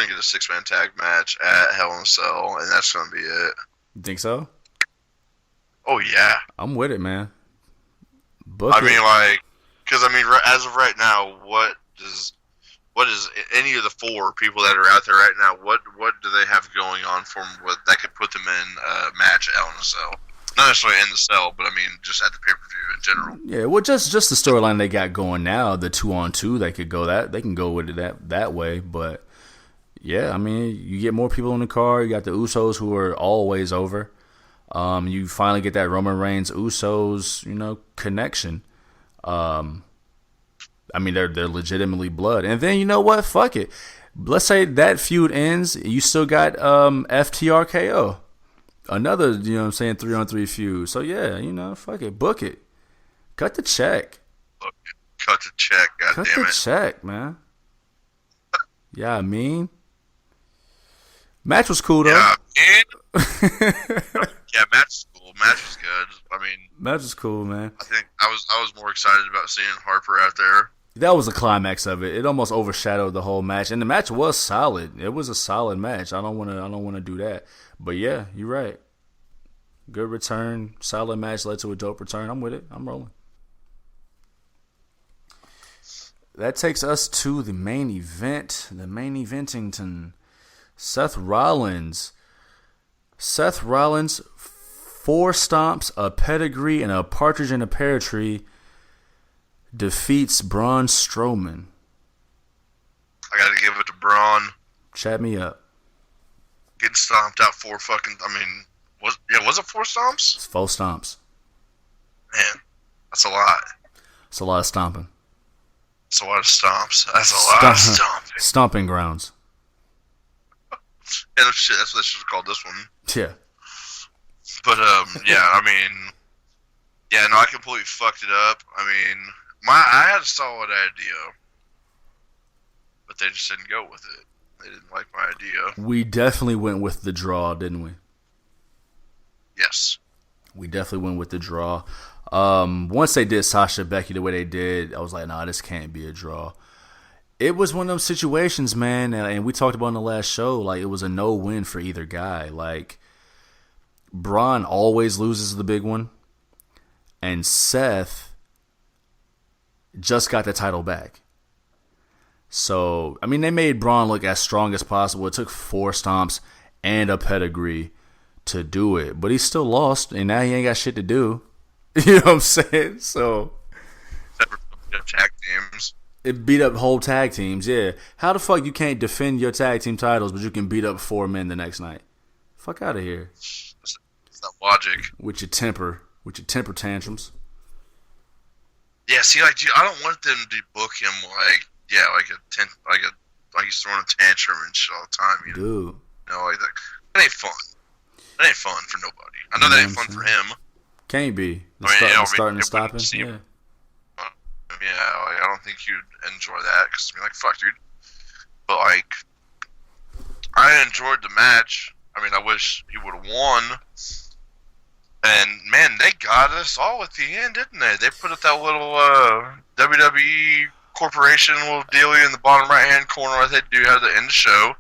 to get a 6-man tag match at Hell in a Cell, and that's going to be it. You think so? Oh, yeah. I'm with it, man. Because, as of right now, what is any of the 4 people that are out there right now, what do they have going on for them that could put them in a match at Hell in a Cell? Not necessarily in the cell, but just at the pay-per-view in general. Yeah, well, just the storyline they got going now, the 2-on-2, they can go with it that way. But yeah, you get more people in the card. You got the Usos, who are always over. You finally get that Roman Reigns Usos, connection. They're legitimately blood. And then, you know what? Fuck it. Let's say that feud ends. You still got FTRKO. Another, 3-on-3 feud. So, yeah, fuck it. Book it. Cut the check. Cut the check, goddammit. Cut the check, man. Yeah, match was cool, though. Yeah, yeah, match was cool. Match was good. Match was cool, man. I think I was more excited about seeing Harper out there. That was the climax of it. It almost overshadowed the whole match, and the match was solid. It was a solid match. I don't want to do that, but yeah, you're right. Good return, solid match led to a dope return. I'm with it. I'm rolling. That takes us to the main event. The main eventington. Seth Rollins. 4 stomps, a pedigree, and a partridge in a pear tree, defeats Braun Strowman. I gotta give it to Braun. Chat me up. Getting stomped out 4 fucking. Was it 4 stomps? It's 4 stomps. Man, That's a lot. It's a lot of stomping. It's a lot of stomps. That's a lot of stomping. Stomping grounds. Yeah, shit, that's what they should have called this one. Yeah. But, yeah, I mean, yeah, no, I completely fucked it up. I mean, I had a solid idea, but they just didn't go with it. They didn't like my idea. We definitely went with the draw, didn't we? Yes. We definitely went with the draw. Once they did Sasha Becky the way they did, I was like, nah, this can't be a draw. It was one of those situations, man, and we talked about in the last show, like, it was a no-win for either guy. Like, Braun always loses the big one, and Seth just got the title back. So, I mean, they made Braun look as strong as possible. It took 4 stomps and a pedigree to do it, but he still lost, and now he ain't got shit to do. You know what I'm saying? So, tag teams. It beat up whole tag teams, yeah. How the fuck you can't defend your tag team titles, but you can beat up 4 men the next night? Fuck out of here. It's not logic. With your temper tantrums. Yeah, see, like, dude, I don't want them to book him like he's throwing a tantrum and shit all the time. You know, like that ain't fun. That ain't fun for nobody. I know that ain't fun for him. Can't be. Starting and stopping. Yeah. Yeah, like, I don't think you'd enjoy that because like, fuck, dude. But like, I enjoyed the match. I mean, I wish he would have won. And man, they got us all at the end, didn't they? They put up that little WWE Corporation little dealie in the bottom right hand corner like they do at the end of the show.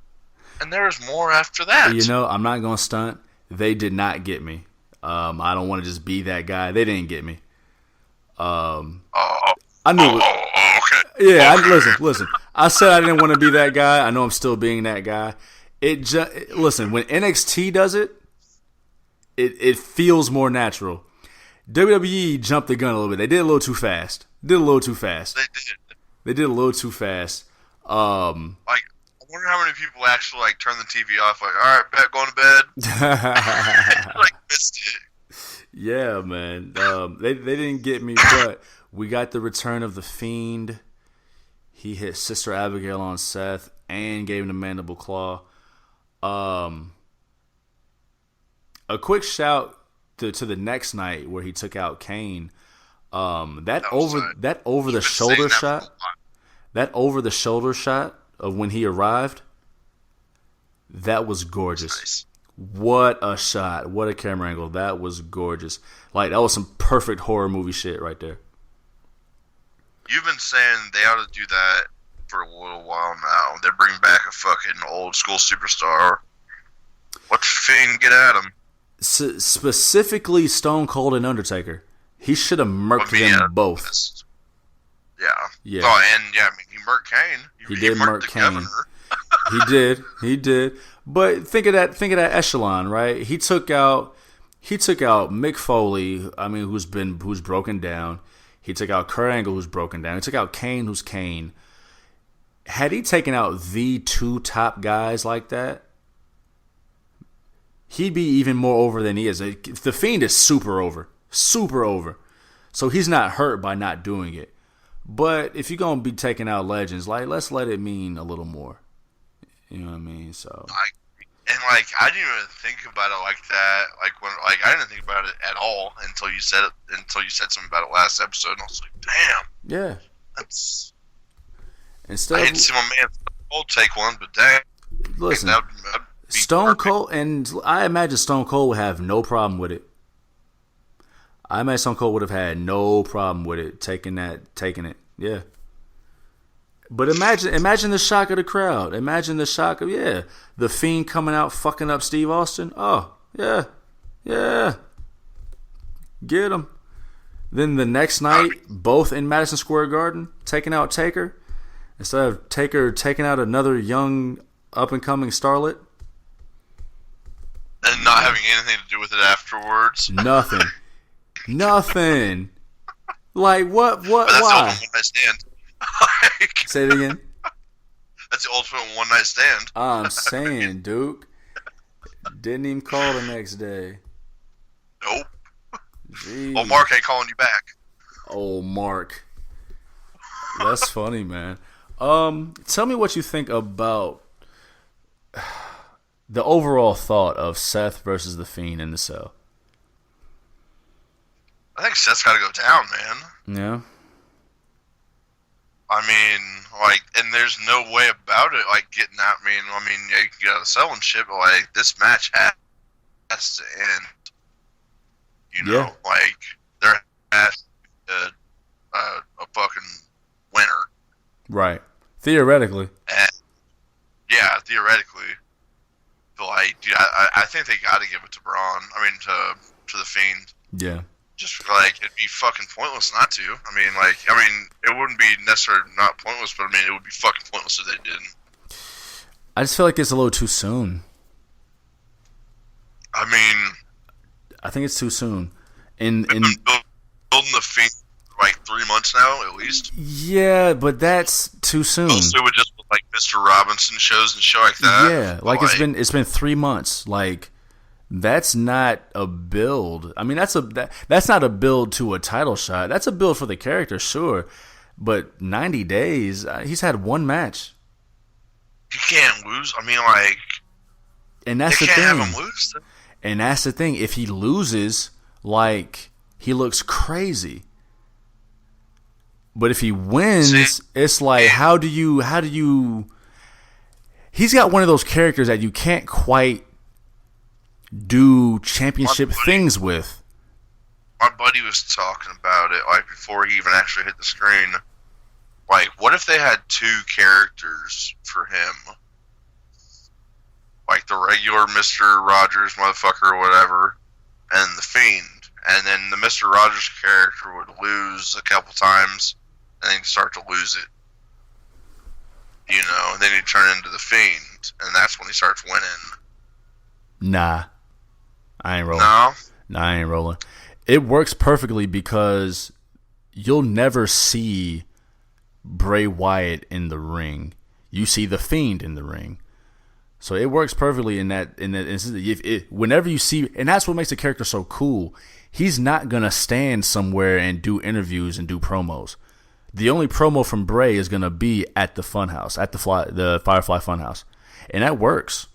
And there was more after that. You know, I'm not gonna stunt. They did not get me. I don't want to just be that guy. They didn't get me. I knew. Okay. Yeah, listen. I said I didn't want to be that guy. I know I'm still being that guy. Listen, when NXT does it, it feels more natural. WWE jumped the gun a little bit. They did a little too fast. They did. They did a little too fast. Like, I wonder how many people actually like turn the TV off. Like, all right, bet, going to bed. Like, missed it. Yeah, man. They didn't get me, but we got the return of the Fiend. He hit Sister Abigail on Seth and gave him the mandible claw. A quick shout to the next night where he took out Kane. That over the shoulder shot of when he arrived, that was gorgeous. Nice. What a shot. What a camera angle. That was gorgeous. Like, that was some perfect horror movie shit right there. You've been saying they ought to do that for a little while now. They're bringing back a fucking old school superstar. What Fiend get at him? Specifically Stone Cold and Undertaker. He should have murked them both. Yeah. Oh, and yeah, I mean, he murked Kane. He did murk Kane. He did. But think of that echelon, right? He took out Mick Foley, I mean, who's broken down. He took out Kurt Angle, who's broken down. He took out Kane, who's Kane. Had he taken out the 2 top guys like that, he'd be even more over than he is. The Fiend is super over. So he's not hurt by not doing it. But if you're going to be taking out legends, like, let's let it mean a little more. You know what I mean? So. I didn't even think about it like that. I didn't think about it at all until you said something about it last episode, and I was like, damn. Yeah. That's. Instead I didn't see my man Cold take one, but dang. Listen, that'd Stone Cold, and I imagine Stone Cold would have no problem with it. I imagine Stone Cold would have had no problem with it, taking it. Yeah. But imagine the shock of the crowd. Imagine the shock of, the Fiend coming out fucking up Steve Austin. Oh, yeah. Get him. Then the next night, both in Madison Square Garden, taking out Taker. Instead of Taker taking out another young, up-and-coming starlet. And not having anything to do with it afterwards. Nothing. Like, what, why? That's the ultimate one-night stand. Say it again. That's the ultimate one-night stand. I'm saying, Duke. Didn't even call the next day. Nope. Jeez. Well, Mark ain't calling you back. Oh, Mark. That's funny, man. Tell me what you think about the overall thought of Seth versus The Fiend in the cell. I think Seth's got to go down, man. Yeah. I mean, like, and there's no way about it, like, getting out. Yeah, you can get out of the cell and shit, but, like, this match has to end. You know, like, there has to be a fucking winner. Right. Theoretically. And, yeah, theoretically. But, like, dude, I think they got to give it to Braun. To The Fiend. Yeah. Just like it'd be fucking pointless not to. It wouldn't be necessarily not pointless, but it would be fucking pointless if they didn't. I just feel like it's a little too soon. I think it's too soon. And building The Fiend for like 3 months now, at least. Yeah, but that's too soon. Most it would just be like Mr. Robinson shows and shit like that. Yeah, like it's been 3 months. Like. That's not a build. That's not a build to a title shot. That's a build for the character, sure. But 90 days, he's had one match. You can't lose. And that's the thing. Have him lose. And that's the thing. If he loses, like, he looks crazy. But if he wins, it's like, how do you? He's got one of those characters that you can't quite do championship things with. My buddy was talking about it like before he even actually hit the screen. Like, what if they had 2 characters for him? Like the regular Mr. Rogers motherfucker or whatever, and the Fiend. And then the Mr. Rogers character would lose a couple times and then start to lose it. You know, and then he'd turn into the Fiend, and that's when he starts winning. Nah. I ain't rolling. No? Nah, I ain't rolling. It works perfectly because you'll never see Bray Wyatt in the ring. You see the Fiend in the ring. So it works perfectly in that instance. Whenever you see, and that's what makes the character so cool. He's not gonna stand somewhere and do interviews and do promos. The only promo from Bray is gonna be at the Funhouse, at the Firefly Funhouse, and that works.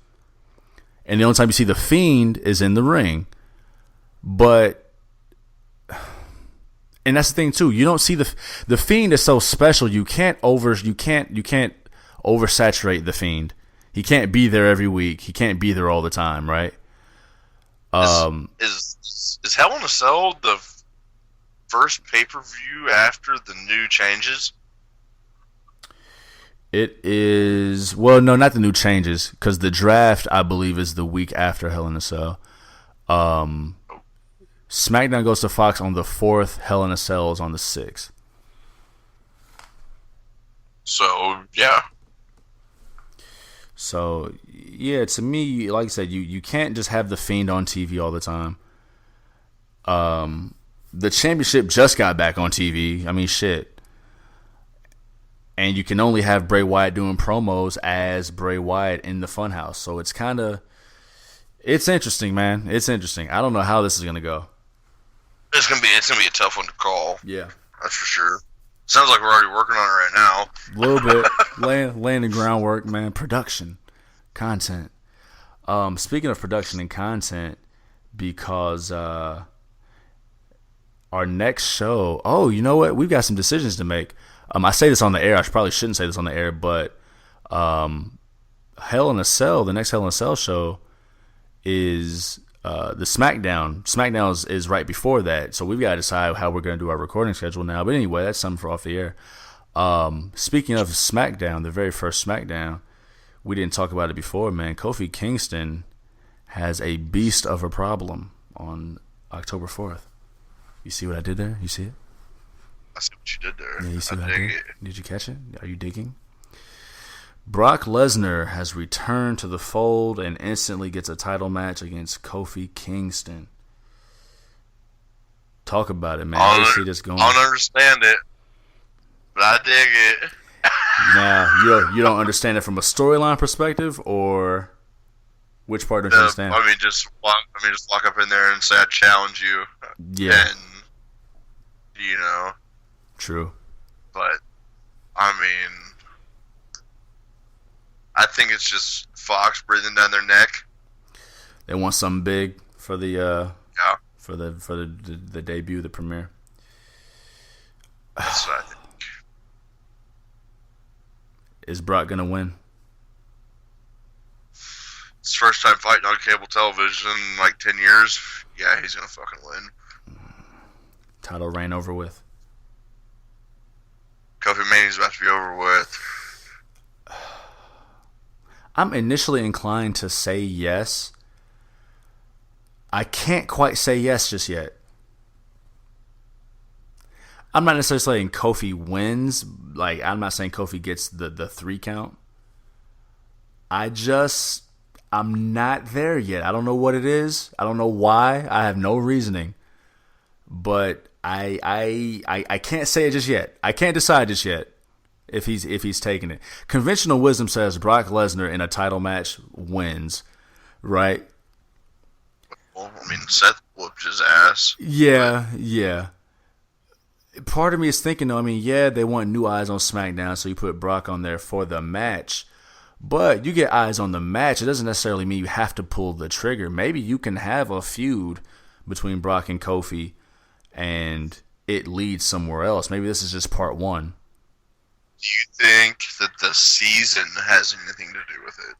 And the only time you see the Fiend is in the ring. But, and that's the thing too. You don't see the Fiend is so special. You can't oversaturate the Fiend. He can't be there every week. He can't be there all the time, right? Is Hell in a Cell the first pay-per-view after the new changes? It is, well, no, not the new changes, because the draft, I believe, is the week after Hell in a Cell. SmackDown goes to Fox on the 4th. Hell in a Cell is on the 6th. So, yeah. So, yeah, to me, like I said, you can't just have the Fiend on TV all the time. The championship just got back on TV. Shit. And you can only have Bray Wyatt doing promos as Bray Wyatt in the Funhouse. So it's it's interesting, man. It's interesting. I don't know how this is gonna go. It's gonna be a tough one to call. Yeah, that's for sure. Sounds like we're already working on it right now. A little bit, laying the groundwork, man. Production, content. Speaking of production and content, because our next show. Oh, you know what? We've got some decisions to make. I say this on the air. I probably shouldn't say this on the air, but Hell in a Cell, the next Hell in a Cell show is the SmackDown. SmackDown is right before that, so we've got to decide how we're going to do our recording schedule now. But anyway, that's something for off the air. Speaking of SmackDown, the very first SmackDown, we didn't talk about it before, man. Kofi Kingston has a beast of a problem on October 4th. You see what I did there? You see it? I see what you did there. Yeah, you see what I did? Did you catch it? Are you digging? Brock Lesnar has returned to the fold and instantly gets a title match against Kofi Kingston. Talk about it, man. How do you see this going? I don't understand it, but I dig it. Now, you don't understand it from a storyline perspective, or which part don't you understand? Just walk up in there and say, I challenge you. Yeah. And, True. But I mean, I think it's just Fox breathing down their neck. They want something big for the Yeah. for the debut, the premiere. That's what I think. Is Brock gonna win? It's his first time fighting on cable television in like 10 years. Yeah, he's gonna fucking win. Title reign over with. Kofi Mania's about to be over with. I'm initially inclined to say yes. I can't quite say yes just yet. I'm not necessarily saying Kofi wins. Like, I'm not saying Kofi gets the 3 count. I'm not there yet. I don't know what it is. I don't know why. I have no reasoning. But I can't say it just yet. I can't decide just yet if he's taking it. Conventional wisdom says Brock Lesnar in a title match wins, right? Well, I mean, Seth whooped his ass. Yeah. Part of me is thinking, though, I mean, yeah, they want new eyes on SmackDown, so you put Brock on there for the match. But you get eyes on the match. It doesn't necessarily mean you have to pull the trigger. Maybe you can have a feud between Brock and Kofi, and it leads somewhere else. Maybe this is just part 1. Do you think that the season has anything to do with it?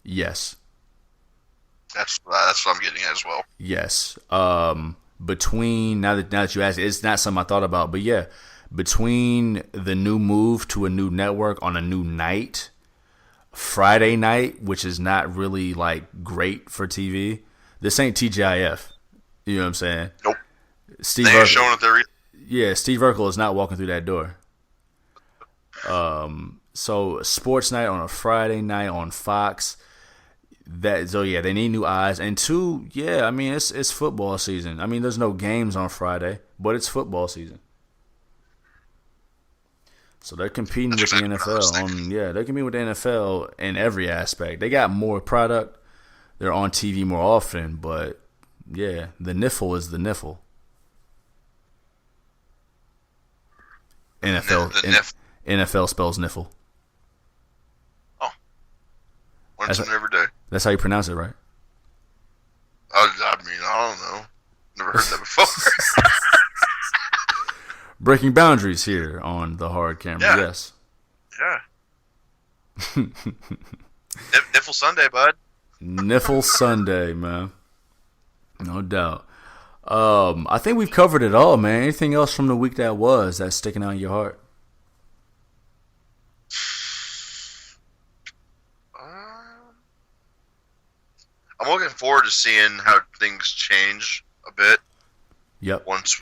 Yes. That's what I'm getting at as well. Yes. Between now that you ask, it's not something I thought about, but yeah, between the new move to a new network on a new night, Friday night, which is not really like great for TV. This ain't TGIF. You know what I'm saying? Nope. Steve they ain't Urkel, showing it there either. Yeah, Steve Urkel is not walking through that door. So sports night on a Friday night on Fox. They need new eyes. And 2, yeah, I mean it's football season. I mean there's no games on Friday, but it's football season. So they're competing with the NFL they're competing with the NFL in every aspect. They got more product. They're on TV more often, but yeah, the niffle is the niffle. NFL spells niffle. Oh. Learn something every day. That's how you pronounce it, right? I mean, I don't know. Never heard that before. Breaking boundaries here on the hard camera. Yeah. Yes. Yeah. Niffle Sunday, bud. Niffle Sunday, man. No doubt. I think we've covered it all, man. Anything else from the week that was that's sticking out in your heart? I'm looking forward to seeing how things change a bit. Yep. Once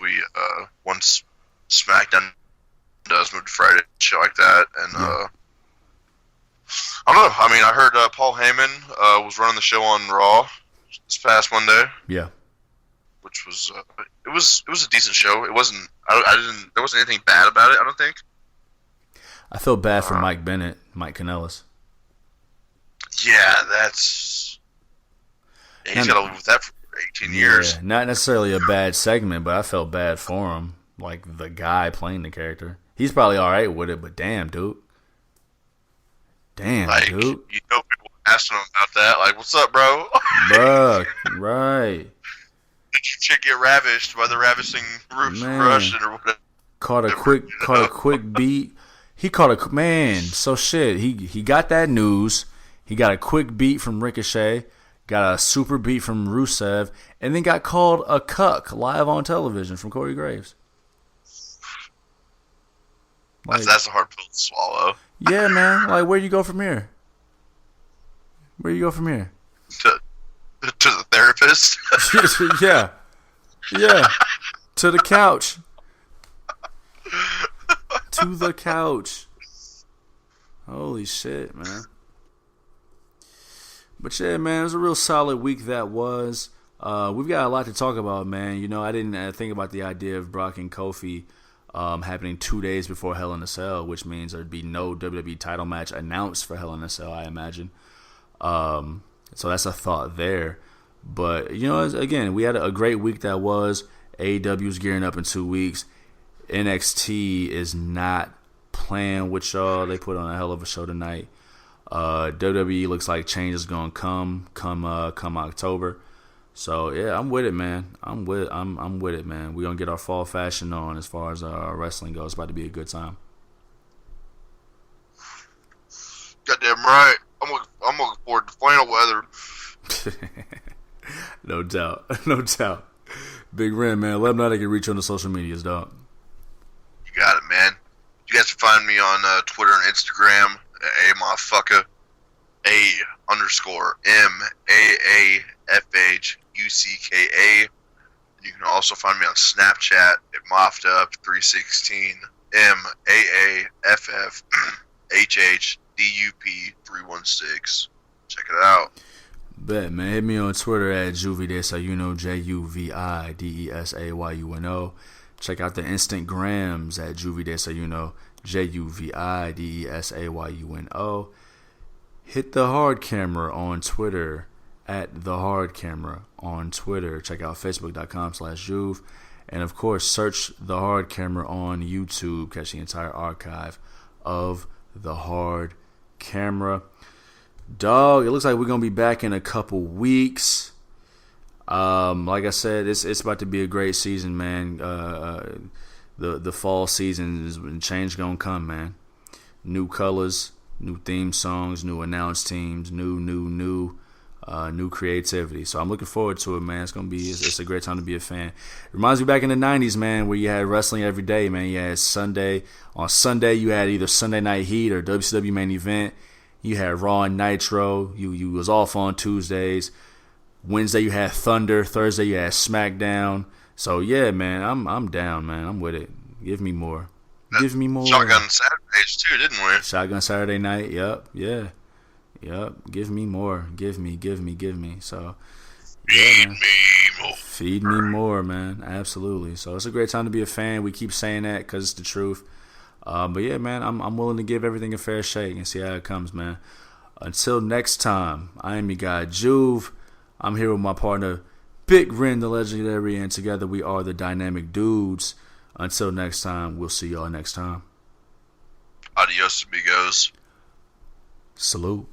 SmackDown does move to Friday, shit like that, and I don't know. I mean, I heard Paul Heyman was running the show on Raw this past Monday. Yeah. Which was it was a decent show. It wasn't. There wasn't anything bad about it. I don't think. I feel bad for Mike Kanellis. Yeah, he's got to live with that for 18 years. Not necessarily a bad segment, but I felt bad for him. Like the guy playing the character. He's probably all right with it, but damn, dude. Dude. You know, people asking him about that. Like, what's up, bro? Bruh, right. Did your chick get ravished by the ravishing Russian or whatever? Caught a quick beat. He so shit. He got that news. He got a quick beat from Ricochet. Got a super beat from Rusev, and then got called a cuck live on television from Corey Graves. Like, that's a hard pill to swallow. Yeah, man. Like, where you go from here? To the therapist? Yeah. To the couch. To the couch. Holy shit, man. But yeah, man, it was a real solid week that was. We've got a lot to talk about, man. You know, I didn't think about the idea of Brock and Kofi happening 2 days before Hell in a Cell, which means there'd be no WWE title match announced for Hell in a Cell, I imagine. So that's a thought there. But, you know, again, we had a great week that was. AEW's gearing up in 2 weeks. NXT is not playing with y'all. They put on a hell of a show tonight. WWE looks like change is gonna come October. So yeah, I'm with it, man. I'm with it, man. We're gonna get our fall fashion on as far as wrestling goes. It's about to be a good time. Goddamn right. I'm looking forward to flannel weather. No doubt. No doubt. Big Ren, man. Let them know they can reach you on the social medias, dog. You got it, man. You guys can find me on Twitter and Instagram at @motherfucker, _MAAFHUCKA. You can also find me on Snapchat at MoffedUp316, MAAFFHHDUP316. Check it out. Bet, man. Hit me on Twitter at JuviDesayuno, JuviDesayuno. Check out the Instagrams at JuviDesayuno, JuviDesayuno. Hit the Hard Camera on Twitter at the Hard Camera on Twitter. Check out Facebook.com/Juve. And of course, search the Hard Camera on YouTube. Catch the entire archive of the Hard Camera. Dog, it looks like we're gonna be back in a couple weeks. Like I said, it's about to be a great season, man. The fall season is when change gonna come, man. New colors, new theme songs, new announced teams, new creativity. So I'm looking forward to it, man. It's a great time to be a fan. It reminds me back in the 90s, man, where you had wrestling every day, man. You had on Sunday you had either Sunday Night Heat or WCW Main Event. You had Raw and Nitro. You was off on Tuesdays. Wednesday you had Thunder. Thursday you had SmackDown. So yeah, man, I'm down, man. I'm with it. Give me more. Give me more. Shotgun Saturdays too, didn't we? Shotgun Saturday night. Yep. Yeah. Yep. Give me more. Give me. So yeah, man. Feed me more, man. Absolutely. So it's a great time to be a fan. We keep saying that because it's the truth. But yeah, man, I'm willing to give everything a fair shake and see how it comes, man. Until next time, I am your guy, Juve. I'm here with my partner, Big Ren, the legendary, and together we are the Dynamic Dudes. Until next time, we'll see y'all next time. Adios, amigos. Salute.